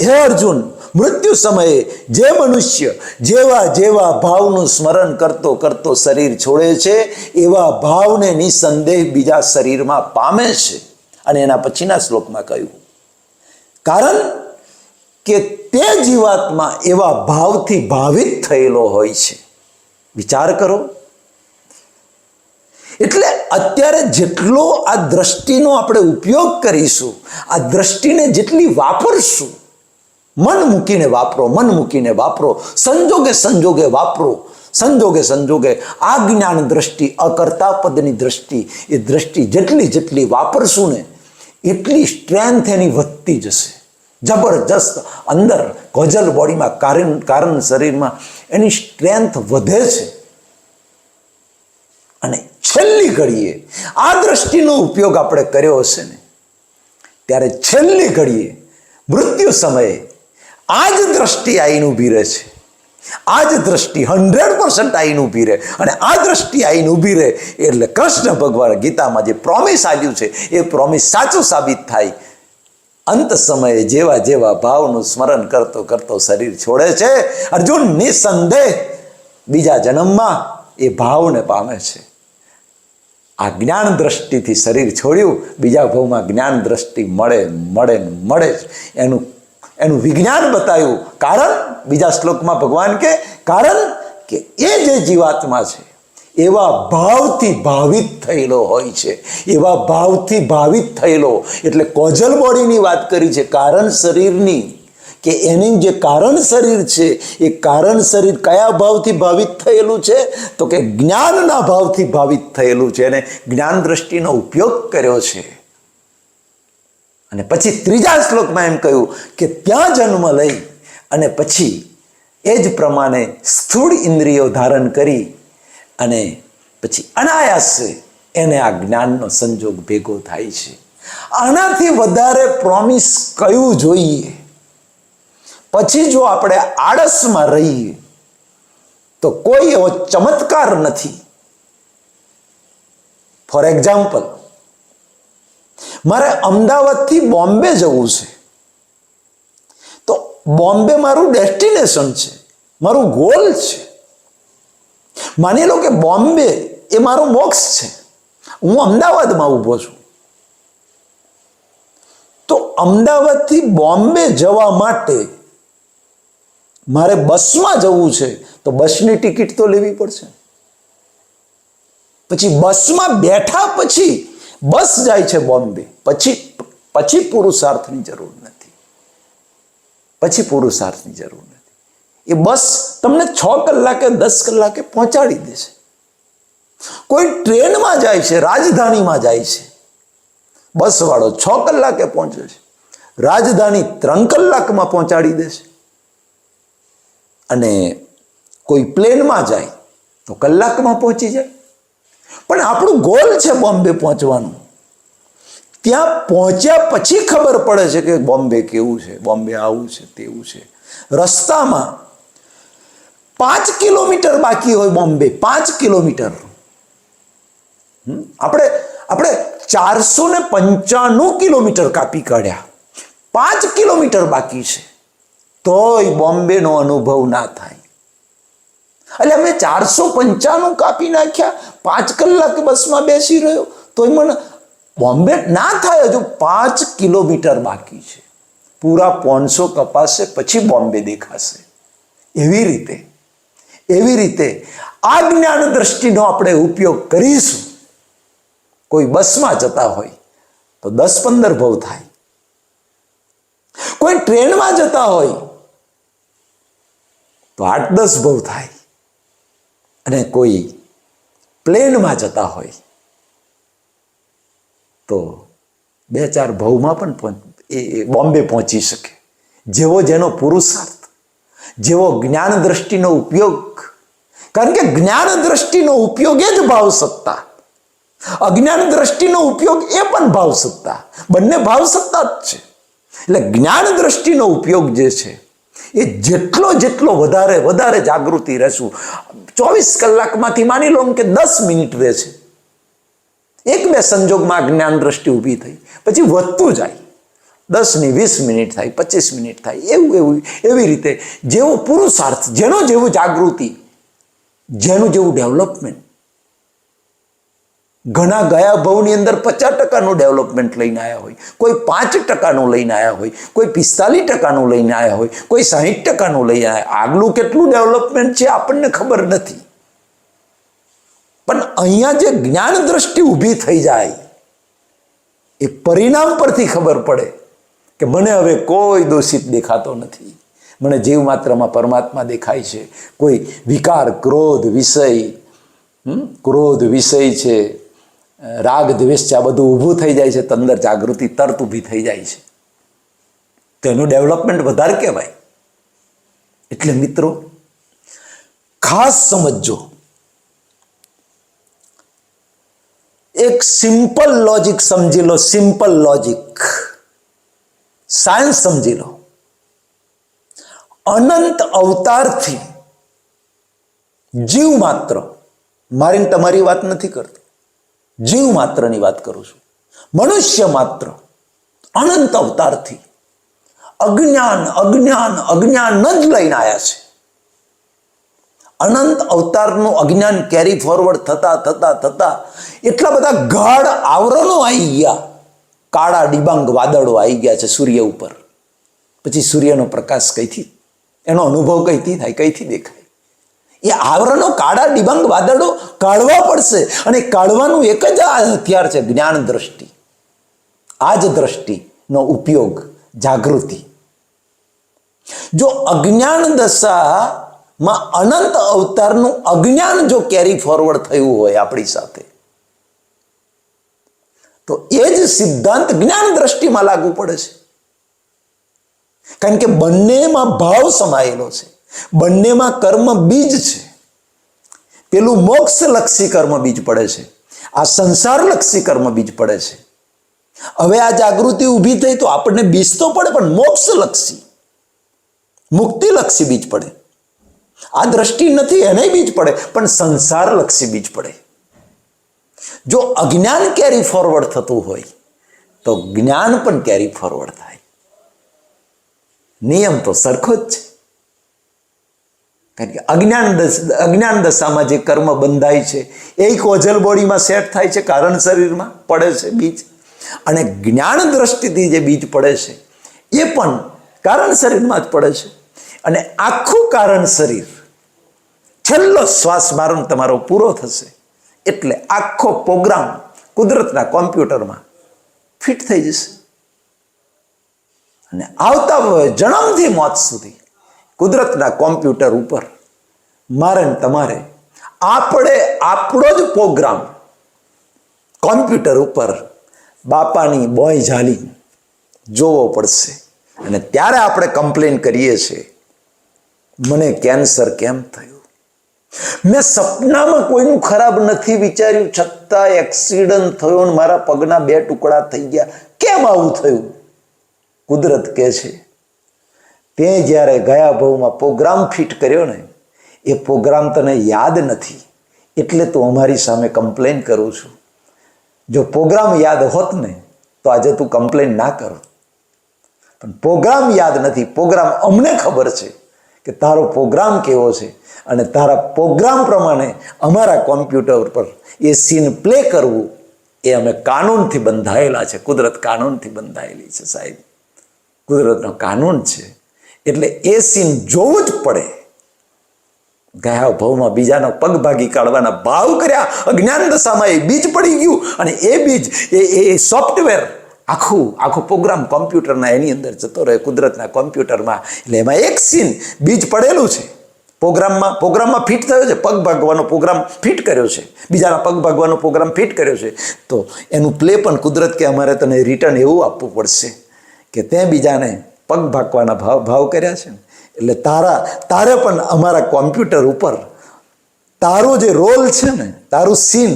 હે અર્જુન, મૃત્યુ સમયે જે મનુષ્ય જેવા જેવા ભાવનું સ્મરણ કરતો કરતો શરીર છોડે છે એવા ભાવને નિસંદેહ બીજા શરીરમાં પામે છે. અને એના પછીના શ્લોકમાં કહ્યું, કારણ કે તે જીવાત્મા એવા ભાવથી ભાવિત થયેલો હોય છે. વિચાર કરો. એટલે અત્યારે જેટલો આ દ્રષ્ટિનો આપણે ઉપયોગ કરીશું, આ દ્રષ્ટિને જેટલી વાપરશું, મન મૂકીને વાપરો, મન મૂકીને વાપરો, સંજોગે સંજોગે વાપરો, સંજોગે સંજોગે આ જ્ઞાન દ્રષ્ટિ, અકર્તા પદની દ્રષ્ટિ, એ દ્રષ્ટિ જેટલી વાપરશું ને એટલી સ્ટ્રેન્થ એની વધતી જશે. જબરજસ્ત અંદર કોઝલ બોડીમાં, કારણ શરીરમાં એની સ્ટ્રેન્થ વધે છે. અને છેલ્લી ઘડીએ આ દ્રષ્ટિનો ઉપયોગ આપણે કર્યો હશે ને ત્યારે છેલ્લી ઘડીએ મૃત્યુ સમયે આ જ દ્રષ્ટિ આવીને ઊભી રહે છે. આ જ દ્રષ્ટિ 100% આવીને ઊભી રહે. અને આ દ્રષ્ટિ આવીને ઊભી રહે એટલે કૃષ્ણ ભગવાન ગીતામાં જે પ્રોમિસ આપ્યું છે એ પ્રોમિસ સાચું સાબિત થાય. અંત સમયે જેવા જેવા ભાવનું સ્મરણ કરતો કરતો શરીર છોડે છે અર્જુન, નિસંદેહ બીજા જન્મમાં એ ભાવને પામે છે. આ જ્ઞાન દ્રષ્ટિથી શરીર છોડ્યું, બીજા ભાવમાં જ્ઞાન દ્રષ્ટિ મળે જ. એનું વિજ્ઞાન બતાવ્યું. કારણ બીજા શ્લોકમાં ભગવાન કે કારણ કે એ જે જીવાત્મા છે એવા ભાવથી ભાવિત થયેલો હોય છે. એવા ભાવથી ભાવિત થયેલો એટલે કોઝલ બોડીની વાત કરી છે, કારણ શરીરની, કે એની જે કારણ શરીર છે એ કારણ શરીર કયા ભાવથી ભાવિત થયેલું છે તો કે જ્ઞાનના ભાવથી ભાવિત થયેલું છે. એને જ્ઞાન દ્રષ્ટિનો ઉપયોગ કર્યો છે. અને પછી ત્રીજા શ્લોકમાં એમ કહ્યું કે ત્યાં જન્મ લઈ અને પછી એ જ પ્રમાણે સ્થૂળ ઇન્દ્રિયો ધારણ કરી અને પછી અનાયાસે એને આ જ્ઞાનનો સંજોગ ભેગો થાય છે. આનાથી વધારે પ્રોમિસ કયું જોઈએ? પછી જો આપણે આળસમાં રહીએ તો કોઈ એવો ચમત્કાર નથી. ફોર એક્ઝામ્પલ, મારે અમદાવાદથી બોમ્બે જવું છે, તો બોમ્બે મારું ડેસ્ટિનેશન છે, મારું ગોલ છે. માની લો કે બોમ્બે એ મારો મોક્ષ છે, હું અમદાવાદમાં ઊભો છું. તો અમદાવાદથી બોમ્બે જવા માટે મારે બસમાં જવું છે, તો બસની ટિકિટ તો લેવી પડશે. પછી બસમાં બેઠા પછી બસ જાય છે બોમ્બે, પછી પુરુષાર્થની જરૂર નથી. પછી પુરુષાર્થની જરૂર નથી. એ બસ તમને 6 કલાકે 10 કલાકે પહોંચાડી દેશે. કોઈ ટ્રેનમાં જાય છે, રાજધાનીમાં જાય છે, બસવાળો 6 કલાકે પહોંચે છે, રાજધાની 3 કલાકમાં પહોંચાડી દેશે. અને કોઈ પ્લેનમાં જાય તો કલાકમાં પહોંચી જાય. પણ આપણું ગોલ છે બોમ્બે પહોંચવાનું. ત્યાં પહોંચ્યા પછી ખબર પડે છે કે બોમ્બે કેવું છે, બોમ્બે આવું છે, તેવું છે. રસ્તામાં 5 કિલોમીટર બાકી હોય બોમ્બે, 5 કિલોમીટર. આપણે 495 કિલોમીટર કાપી કાઢ્યા, 5 કિલોમીટર બાકી છે, તોય બોમ્બેનો અનુભવ ના થાય. એટલે અમે 495 કાપી નાખ્યા, 5 કલાક બસમાં બેસી રહ્યો, તોય મને બોમ્બે ના થાય. હજુ 5 કિલોમીટર બાકી છે. પૂરા 500 કપાશે પછી બોમ્બે દેખાશે. એવી રીતે આ જ્ઞાન દ્રષ્ટિનો આપણે ઉપયોગ કરીશું. કોઈ બસમાં જતા હોય તો 10-15 ભવ થાય, કોઈ ટ્રેનમાં જતા હોય તો 8-10 ભવ થાય, અને કોઈ પ્લેનમાં જતા હોય તો 2-4 ભવમાં પણ એ બોમ્બે પહોંચી શકે. જેવો જેનો પુરુષાર્થ, જેવો જ્ઞાન દ્રષ્ટિનો ઉપયોગ. કારણ કે જ્ઞાન દ્રષ્ટિનો ઉપયોગ એ જ ભાવ સત્તા, અજ્ઞાન દ્રષ્ટિનો ઉપયોગ એ પણ ભાવ સત્તા. બંને ભાવ સત્તા જ છે. એટલે જ્ઞાન દ્રષ્ટિનો ઉપયોગ જે છે એ જેટલો વધારે જાગૃતિ રહેશું. 24 કલાકમાંથી માની લો કે 10 મિનિટ રહે છે, 1-2 સંજોગમાં જ્ઞાન દ્રષ્ટિ ઊભી થઈ, પછી વધતું જાય. 10 ની 20 મિનિટ થાય, 25 મિનિટ થાય, એવી રીતે જેવો પુરુષાર્થ, જેવું જાગૃતિ, જેવું ડેવલપમેન્ટ. ઘણા ગયા ભવની અંદર 50% ડેવલપમેન્ટ લઈને આવ્યા હોય, કોઈ 5% લઈને આવ્યા હોય, કોઈ 45% લઈને આવ્યા હોય, કોઈ 60% લઈને આવ્યા. આગલું કેટલું ડેવલપમેન્ટ છે આપણને ખબર નથી. પણ અહીંયા જે જ્ઞાન દ્રષ્ટિ ઊભી થઈ જાય, એ પરિણામ પરથી ખબર પડે કે મને હવે કોઈ દોષિત દેખાતો નથી. મને જીવ માત્રમાં પરમાત્મા દેખાય છે. કોઈ વિકાર, ક્રોધ વિષય છે, રાગ દ્વેષ છે, આ બધું ઊભું થઈ જાય છે, તો અંદર જાગૃતિ તરત ઊભી થઈ જાય છે. તો એનું ડેવલપમેન્ટ વધારે કહેવાય. એટલે મિત્રો ખાસ સમજજો, એક સિમ્પલ લોજિક સમજી લો. સિમ્પલ લોજિક, સાયન્સ સમજી લો. અનંત અવતારથી જીવ માત્ર, મારી તમારી વાત નથી કરતો, જીવ માત્રની વાત કરું છું. મનુષ્ય માત્ર અનંત અવતારથી અજ્ઞાન જ લઈને આવ્યા છે. અનંત અવતારનું અજ્ઞાન કેરી ફોરવર્ડ થતા એટલા બધા ગાઢ આવરણો આવી ગયા, કાળા ડિબાંગ વાદળો આવી ગયા છે સૂર્ય ઉપર. પછી સૂર્યનો પ્રકાશ કઈથી, એનો અનુભવ કઈથી થાય, કઈથી દેખાય? એ આવરણો, કાળા ડિબાંગ વાદળો કાઢવા પડશે. અને કાઢવાનું એક જ હથિયાર છે, જ્ઞાન દ્રષ્ટિ. આ જ દ્રષ્ટિનો ઉપયોગ, જાગૃતિ. જો અજ્ઞાન દશામાં અનંત અવતારનું અજ્ઞાન જો કેરી ફોરવર્ડ થયું હોય આપણી સાથે, તો એ જ સિદ્ધાંત જ્ઞાન દ્રષ્ટિમાં લાગુ પડે છે. કારણ કે બંનેમાં ભાવ સમાયેલો છે, બંનેમાં કર્મ બીજ છે. પેલું મોક્ષલક્ષી કર્મ બીજ પડે છે, આ સંસારલક્ષી કર્મ બીજ પડે છે. હવે આ જાગૃતિ ઊભી થઈ તો આપણને બીજ તો પડે, પણ મોક્ષલક્ષી મુક્તિલક્ષી બીજ પડે. આ દ્રષ્ટિ નથી એને બીજ પડે, પણ સંસારલક્ષી બીજ પડે. જો અજ્ઞાન કેરી ફોરવર્ડ થતું હોય તો જ્ઞાન પણ કેરી ફોરવર્ડ થાય. નિયમ તો સરખો જ છે. કારણ કે અજ્ઞાન દશામાં જે કર્મ બંધાય છે એ કોઝલ બોડીમાં સેટ થાય છે, કારણ શરીરમાં પડે છે બીજ. અને જ્ઞાન દ્રષ્ટિથી જે બીજ પડે છે એ પણ કારણ શરીરમાં જ પડે છે. અને આખું કારણ શરીર છેલ્લો શ્વાસ મારો તમારો પૂરો થશે એટલે આખો પ્રોગ્રામ કુદરતના કોમ્પ્યુટરમાં ફિટ થઈ જશે. અને આવતા જન્મથી મોત સુધી કુદરતના કોમ્પ્યુટર ઉપર મારે ને તમારે આપણો જ પ્રોગ્રામ કોમ્પ્યુટર ઉપર બાપાની બોય ઝાલી જોવો પડશે. અને ત્યારે આપણે કમ્પ્લેન કરીએ છીએ, મને કેન્સર કેમ થયું? મેં સપનામાં કોઈનું ખરાબ નથી વિચાર્યું, છતાં એક્સિડન્ટ થયો ને મારા પગના 2 ટુકડા થઈ ગયા. કેમ આવું થયું? કુદરત કહે છે તે જ્યારે ગયા ભાવમાં પ્રોગ્રામ ફિટ કર્યો ને એ પ્રોગ્રામ તને યાદ નથી, એટલે તું અમારી સામે કમ્પ્લેન કરું છું. જો પ્રોગ્રામ યાદ હોત ને તો આજે તું કમ્પ્લેન ના કરો. પણ પ્રોગ્રામ યાદ નથી. પ્રોગ્રામ અમને ખબર છે કે તારો પ્રોગ્રામ કેવો છે, અને તારા પ્રોગ્રામ પ્રમાણે અમારા કોમ્પ્યુટર પર એ સીન પ્લે કરવું એ અમે કાનૂનથી બંધાયેલા છે. કુદરત કાનૂનથી બંધાયેલી છે સાહેબ, કુદરતનો કાનૂન છે. એટલે એ સીન જોવું જ પડે. ગયા ભાવમાં બીજાનો પગ ભાગી કાઢવાના ભાવ કર્યા, અજ્ઞાન દશામાં એ બીજ પડી ગયું. અને એ બીજ એ સોફ્ટવેર આખો પ્રોગ્રામ કોમ્પ્યુટરના એની અંદર જતો રહે, કુદરતના કોમ્પ્યુટરમાં. એટલે એમાં એક સીન બીજ પડેલું છે. પ્રોગ્રામમાં ફિટ થયો છે, પગ ભાગવાનો પ્રોગ્રામ ફિટ કર્યો છે, બીજાના પગ ભાગવાનો પ્રોગ્રામ ફિટ કર્યો છે. તો એનું પ્લે પણ કુદરત કે અમારે તને રિટર્ન એવું આપવું પડશે કે તે બીજાને પગ ભાગવાના ભાવ કર્યા છે ને, એટલે તારે પણ અમારા કોમ્પ્યુટર ઉપર તારો જે રોલ છે ને, તારું સીન,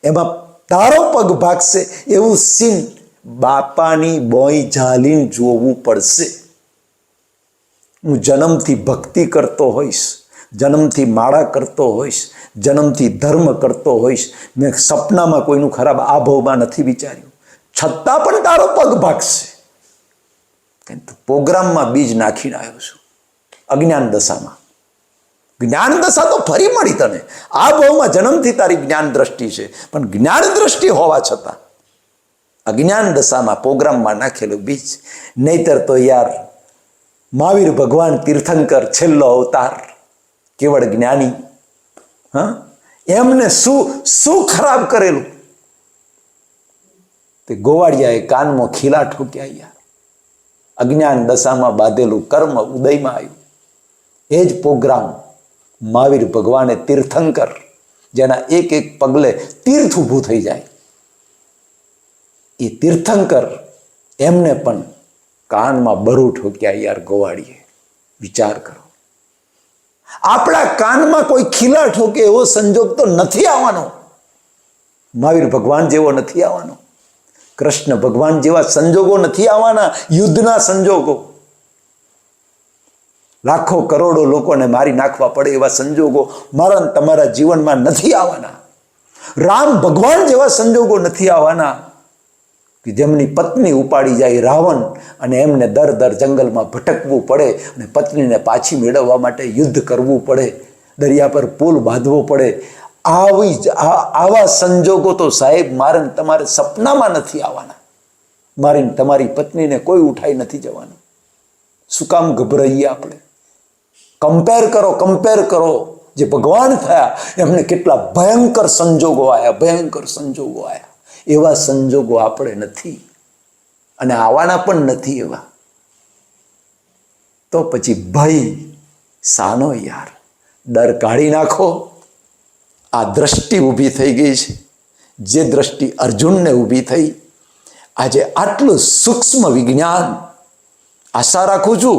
એમાં તારો પગ ભાગશે એવું સીન બાપાની બોય ઝાલીને જોવું પડશે. હું જન્મથી ભક્તિ કરતો હોઈશ, જન્મથી માળા કરતો હોઈશ, જન્મથી ધર્મ કરતો હોઈશ, મેં સપનામાં કોઈનું ખરાબ આ ભાવમાં નથી વિચાર્યું, છતાં પણ તારો પગ ભાગશે. કારણ કે પ્રોગ્રામમાં બીજ નાખીને આવ્યો છું અજ્ઞાન દશામાં. જ્ઞાન દશા તો ફરી મળી તને. આ ભાવમાં જન્મથી તારી જ્ઞાન દ્રષ્ટિ છે, પણ જ્ઞાન દ્રષ્ટિ હોવા છતાં અજ્ઞાન દશામાં પ્રોગ્રામમાં નાખેલું બીજ. નહીતર તો યાર મહાવીર ભગવાન તીર્થંકર છેલ્લો અવતાર, કેવળ જ્ઞાની, એમને શું ખરાબ કરેલું? તે ગોવાળિયાએ કાનમાં ખીલા ઠોક્યા યાર. અજ્ઞાન દશામાં બાંધેલું કર્મ ઉદયમાં આવ્યું. એ જ પ્રોગ્રામ મહાવીર ભગવાને તીર્થંકર, જેના એક એક પગલે તીર્થ ઊભું થઈ જાય, એ તીર્થંકર એમને પણ કાનમાં બરું ઠોક્યા યાર ગોવાળીએ. વિચાર કરો, આપણા કાનમાં કોઈ ખીલા ઠોકે એવો સંજોગ તો નથી આવવાનો. મહાવીર ભગવાન જેવો નથી આવવાનો, કૃષ્ણ ભગવાન જેવા સંજોગો નથી આવવાના, યુદ્ધના સંજોગો. લાખો કરોડો લોકોને મારી નાખવા પડે એવા સંજોગો મારા તમારા જીવનમાં નથી આવવાના. રામ ભગવાન જેવા સંજોગો નથી આવવાના કે જેમની પત્ની ઉપાડી જાય રાવણ અને એમને દર જંગલમાં ભટકવું પડે અને પત્નીને પાછી મેળવવા માટે યુદ્ધ કરવું પડે, દરિયા પર પુલ બાંધવો પડે. આવા સંજોગો તો સાહેબ મારે તમારે સપનામાં નથી આવવાના. મારી તમારી પત્નીને કોઈ ઉઠાઈ નથી જવાનું. શું કામ ગભરાઈએ આપણે? કમ્પેર કરો. જે ભગવાન થયા એમને કેટલા ભયંકર સંજોગો આવ્યા. એવા સંજોગો આપણે નથી અને આવવાના પણ નથી એવા. તો પછી ભય સાનો યાર? ડર કાઢી નાખો. આ દ્રષ્ટિ ઊભી થઈ ગઈ છે, જે દ્રષ્ટિ અર્જુનને ઊભી થઈ. આજે આટલું સૂક્ષ્મ વિજ્ઞાન, આશા રાખું છું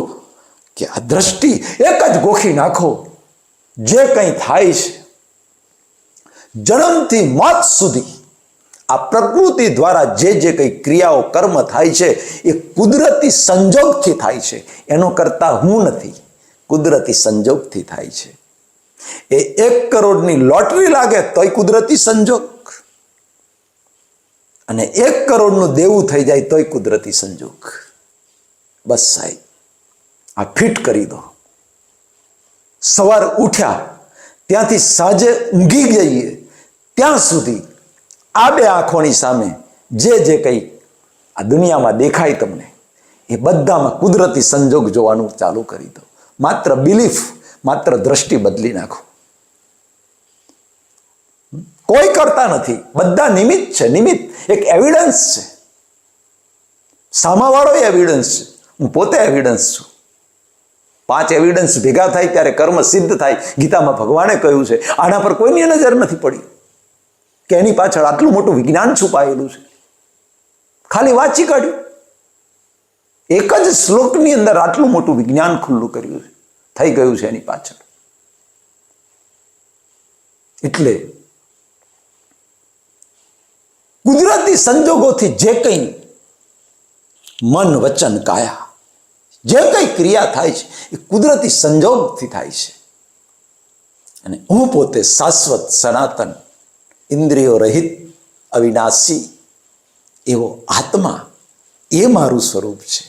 કે આ દ્રષ્ટિ એક જ ગોખી નાખો. જે કંઈ થાય છે જન્મથી મોત સુધી આ પ્રકૃતિ દ્વારા જે કંઈ ક્રિયાઓ કર્મ થાય છે એ કુદરતી સંજોગથી થાય છે. એનો કરતા હું નથી, કુદરતી સંજોગથી થાય છે. એ 1 કરોડની લોટરી લાગે તોય કુદરતી સંજોગ, અને 1 કરોડનું દેવું થઈ જાય તોય કુદરતી સંજોગ. બસ સાહેબ, આ ફિટ કરી દો. સવાર ઉઠ્યા ત્યાંથી સાંજે ઊંઘી જઈએ ત્યાં સુધી આ 2 આંખોની સામે જે કંઈ આ દુનિયામાં દેખાય તમને, એ બધામાં કુદરતી સંજોગ જોવાનું ચાલુ કરી દો. માત્ર બિલીફ, માત્ર દ્રષ્ટિ બદલી નાખો. કોઈ કરતા નથી, બધા નિમિત્ત છે. નિમિત્ત એક એવિડન્સ છે. સામાવાળો એવિડન્સ છે, હું પોતે એવિડન્સ છું. 5 એવિડન્સ ભેગા થાય ત્યારે કર્મ સિદ્ધ થાય. ગીતામાં ભગવાને કહ્યું છે. આના પર કોઈની નજર નથી પડી કે એની પાછળ આટલું મોટું વિજ્ઞાન છુપાયેલું છે. ખાલી વાંચી કાઢ્યું. એક જ શ્લોકની અંદર આટલું મોટું વિજ્ઞાન ખુલ્લું કર્યું છે, થઈ ગયું છે એની પાછળ. એટલે કુદરતી સંજોગોથી જે કંઈ મન, વચન, કાયા જે કંઈ ક્રિયા થાય છે એ કુદરતી સંજોગથી થાય છે. અને હું પોતે શાશ્વત, સનાતન, ઇન્દ્રિયો રહિત, અવિનાશી એવો આત્મા, એ મારું સ્વરૂપ છે.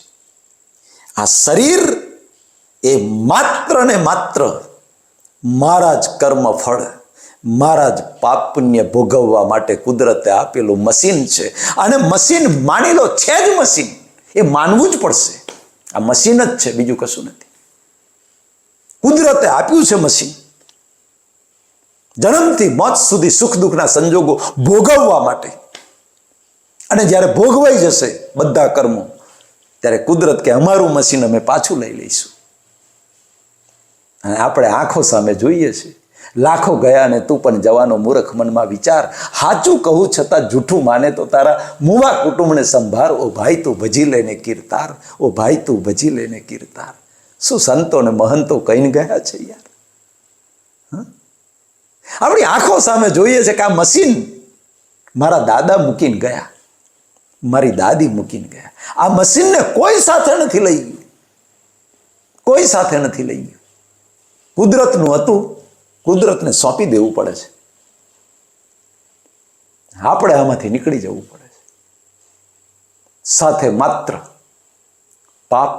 આ શરીર એ માત્ર ને માત્ર મારા જ કર્મ ફળ, મારા જ પાપ પુણ્ય ભોગવવા માટે કુદરતે આપેલું મશીન છે. અને મશીન માની લો છે જ મશીન, એ માનવું જ પડશે. આ મશીન જ છે, બીજું કશું નથી. કુદરતે આપ્યું છે મશીન, જન્મથી મોત સુધી સુખ દુઃખના સંજોગો ભોગવવા માટે. અને જ્યારે ભોગવાઈ જશે બધા કર્મો, ત્યારે કુદરત કે અમારું મશીન અમે પાછું લઈ લઈશું. અને આપણે આંખો સામે જોઈએ છે. લાખો ગયા ને તું પણ જવાનો મૂર્ખ, મનમાં વિચાર. સાચું કહું છતાં જૂઠું માને તો તારા મુવા કુટુંબને સંભાર. ઓ ભાઈ તું ભજી લેને કીર્તાર, ઓ ભાઈ તું ભજી લેને કીર્તાર. શું સંતો ને મહંતો કહીને ગયા છે યાર. આપણી આંખો સામે જોઈએ છે કે આ મશીન મારા દાદા મૂકીને ગયા, મારી દાદી મૂકીને ગયા. આ મશીનને કોઈ સાથે નથી લઈ ગયું, કોઈ સાથે નથી લઈ ગયું. કુદરતનું હતું, કુદરતને સોંપી દેવું પડે છે. આપણે આમાંથી નીકળી જવું પડે છે. સાથે માત્ર પાપ,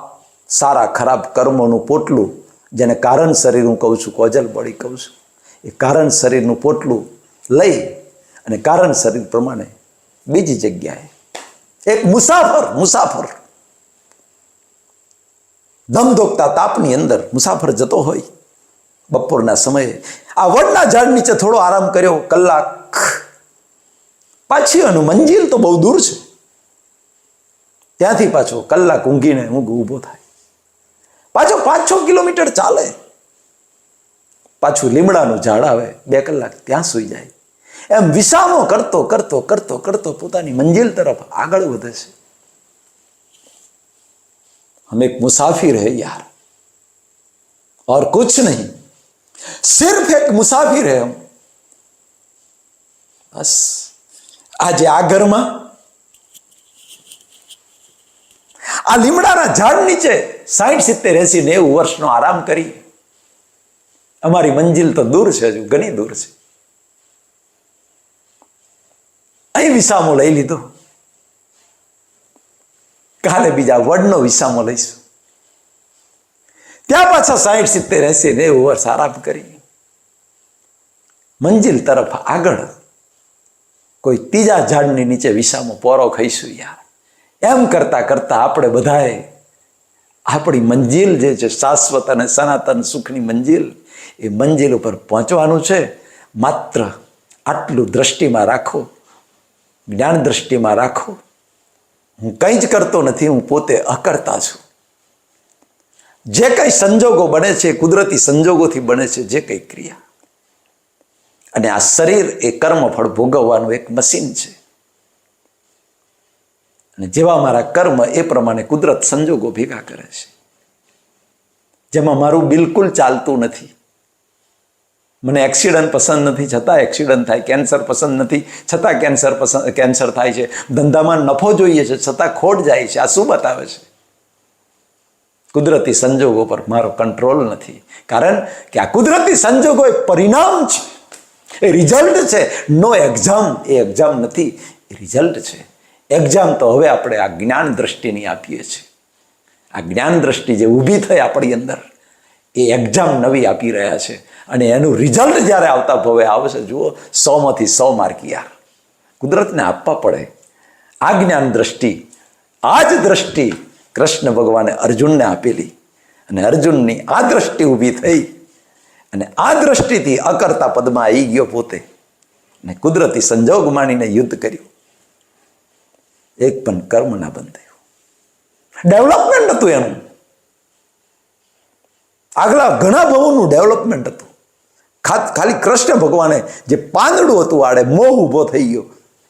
સારા ખરાબ કર્મોનું પોટલું, જેને કારણ શરીર હું કહું છું, કોજલ બોડી કહું છું, એ કારણ શરીરનું પોટલું લઈ અને કારણ શરીર પ્રમાણે બીજી જગ્યાએ એક મુસાફર ધમધોકતા તાપની અંદર મુસાફર જતો હોય. બપોરના સમયે આ વડના ઝાડ નીચે થોડો આરામ કર્યો, કલાક, પાછી એનું મંજિલ તો બહુ દૂર છે. ત્યાંથી પાછો કલાક ઊંઘીને ઊભો થાય, પાછો 5-6 કિલોમીટર ચાલે, પાછું લીમડાનું ઝાડ આવે, 2 કલાક ત્યાં સૂઈ જાય. એમ વિસામો કરતો કરતો કરતો કરતો પોતાની મંજિલ તરફ આગળ વધે છે. हम एक मुसाफिर है यार, और कुछ नहीं, सिर्फ एक मुसाफिर है हम. बस આજે આ ઘરમાં આ લીમડાના ઝાડ નીચે 60, 70, 80, 90 વર્ષનો આરામ કરી. અમારી મંજિલ તો દૂર છે, હજુ ઘણી દૂર છે. અહીં વિસામો લઈ લીધો, કાલે બીજા વડનો વિસામો લઈશું. ત્યાં પાછા 60, 70, 80, 90 વર્ષ આરામ કરી મંજિલ તરફ આગળ કોઈ ત્રીજા ઝાડની નીચે વિસામો પોરો ખાઈશું યાર. એમ કરતા કરતા આપણે બધાએ આપણી મંજિલ જે છે શાશ્વત અને સનાતન સુખની મંજિલ, એ મંજિલ ઉપર પહોંચવાનું છે. માત્ર આટલું દ્રષ્ટિમાં રાખો, જ્ઞાન દ્રષ્ટિમાં રાખો. હું કંઈ જ કરતો નથી, હું પોતે અકર્તા છું. જે કંઈ સંજોગો બને છે કુદરતી સંજોગોથી બને છે, જે કંઈ ક્રિયા. અને આ શરીર એ કર્મફળ ભોગવવાનું એક મશીન છે. અને જેવા મારા કર્મ એ પ્રમાણે કુદરત સંજોગો ભેગા કરે છે, જેમાં મારું બિલકુલ ચાલતું નથી. મને એક્સિડન્ટ પસંદ નથી છતાં એક્સિડન્ટ થાય, કેન્સર પસંદ નથી છતાં કેન્સર થાય છે, ધંધામાં નફો જોઈએ છે છતાં ખોટ જાય છે. આ શું બતાવે છે? કુદરતી સંજોગો પર મારો કંટ્રોલ નથી. કારણ કે આ કુદરતી સંજોગો એ પરિણામ છે, એ રિઝલ્ટ છે. નો એક્ઝામ, એ એક્ઝામ નથી, એ રિઝલ્ટ છે. એક્ઝામ તો હવે આપણે આ જ્ઞાન દ્રષ્ટિની આપીએ છીએ. આ જ્ઞાન દ્રષ્ટિ જે ઊભી થઈ આપણી અંદર, એ એક્ઝામ નવી આપી રહ્યા છે. અને એનું રિઝલ્ટ જ્યારે આવતા ભવે આવશે, જુઓ 100માંથી 100 માર્ક. યાર, કુદરતને આપવા પડે આ જ્ઞાન દ્રષ્ટિ. આ જ દ્રષ્ટિ કૃષ્ણ ભગવાને અર્જુનને આપેલી, અને અર્જુનની આ દ્રષ્ટિ ઊભી થઈ, અને આ દ્રષ્ટિથી અકર્તા પદમાં આવી ગયો પોતે, અને કુદરતી સંજોગ માનીને યુદ્ધ કર્યું. એક પણ કર્મ ના બંધ થયું. ડેવલપમેન્ટ હતું એનું, આગલા ઘણા ભવોનું ડેવલપમેન્ટ હતું. ખાલી કૃષ્ણ ભગવાને જે પાંદડું હતું આડે મોહ ઊભો થઈ ગયો,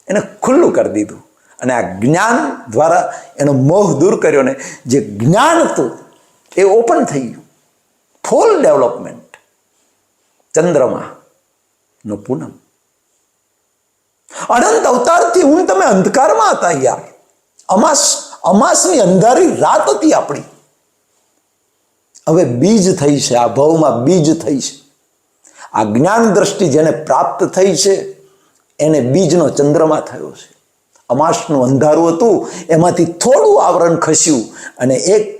એને ખુલ્લું કરી દીધું, અને આ જ્ઞાન દ્વારા એનો મોહ દૂર કર્યો, ને જે જ્ઞાન હતું એ ઓપન થઈ ગયું. ફૂલ ડેવલપમેન્ટ. ચંદ્રમાનો પૂનમ, અનંત અવતારથી હું તમે અંધકારમાં હતા યાર. અમાસની અંધારી રાત હતી આપણી. હવે બીજ થઈ છે, આ ભવમાં બીજ થઈ છે. આ જ્ઞાન દ્રષ્ટિ જેને પ્રાપ્ત થઈ છે એને બીજનો ચંદ્રમા થયો છે. અમાસનું અંધારું હતું, એમાંથી થોડું આવરણ ખસ્યું, અને એક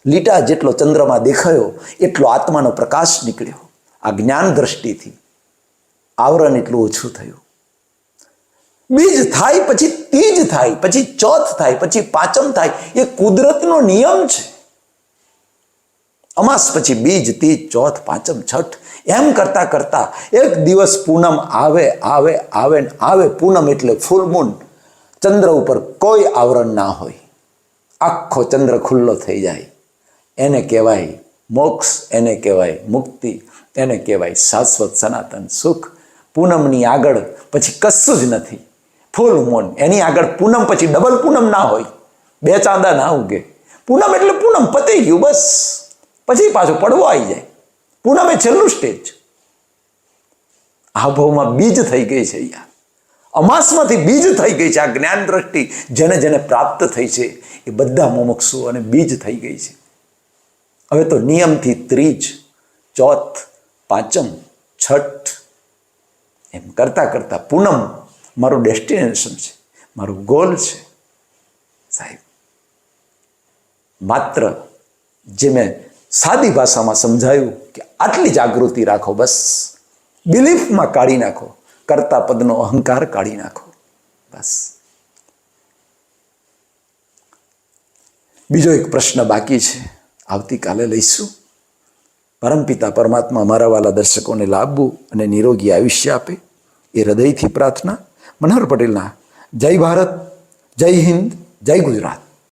લીટા જેટલો ચંદ્રમા દેખાયો, એટલો આત્માનો પ્રકાશ નીકળ્યો. આ જ્ઞાન દ્રષ્ટિથી આવરણ એટલું ઓછું થયું. બીજ થાય પછી તીજ થાય, પછી ચોથ થાય, પછી પાંચમ થાય. એ કુદરતનો નિયમ છે. અમાસ પછી બીજ, તીજ, ચોથ, પાંચમ, છઠ, એમ કરતા કરતા એક દિવસ પૂનમ આવે આવે આવે ને આવે. પૂનમ એટલે ફૂલ મૂન. ચંદ્ર ઉપર કોઈ આવરણ ના હોય, આખો ચંદ્ર ખુલ્લો થઈ જાય. એને કહેવાય મોક્ષ, એને કહેવાય મુક્તિ, એને કહેવાય શાશ્વત સનાતન સુખ. પૂનમની આગળ પછી કશું જ નથી. ફૂલ મૂન, એની આગળ પૂનમ પછી ડબલ પૂનમ ના હોય, 2 ચાંદા ના ઉગે. પૂનમ એટલે પૂનમ, પતી ગયું બસ. પછી પાછું પડવો આવી જાય. પૂનમ એ છેલ્લું સ્ટેજ. આ ભાવમાં બીજ થઈ ગઈ છે યાર. અમાસમાંથી બીજ થઈ ગઈ છે. આ જ્ઞાન દ્રષ્ટિ જેને જેને પ્રાપ્ત થઈ છે એ બધા મોમક્ષુ અને બીજ થઈ ગઈ છે. હવે તો નિયમથી ત્રીજ, ચોથ, પાંચમ, છઠ, એમ કરતા કરતા પૂનમ મારું ડેસ્ટિનેશન છે, મારું ગોલ છે સાહેબ. માત્ર જે મેં સાદી ભાષામાં સમજાયું કે આટલી જાગૃતિ રાખો, બસ. બિલીફમાં કાઢી નાખો, કરતા પદનો અહંકાર કાઢી નાખો, બસ. બીજો એક પ્રશ્ન બાકી છે, આવતીકાલે લઈશું. પરમપિતા પરમાત્મા મારા વાલા દર્શકોને લાભવું અને નિરોગી આયુષ્ય આપે, એ હૃદયથી પ્રાર્થના. મનહર પટેલના જય ભારત, જય હિન્દ, જય ગુજરાત.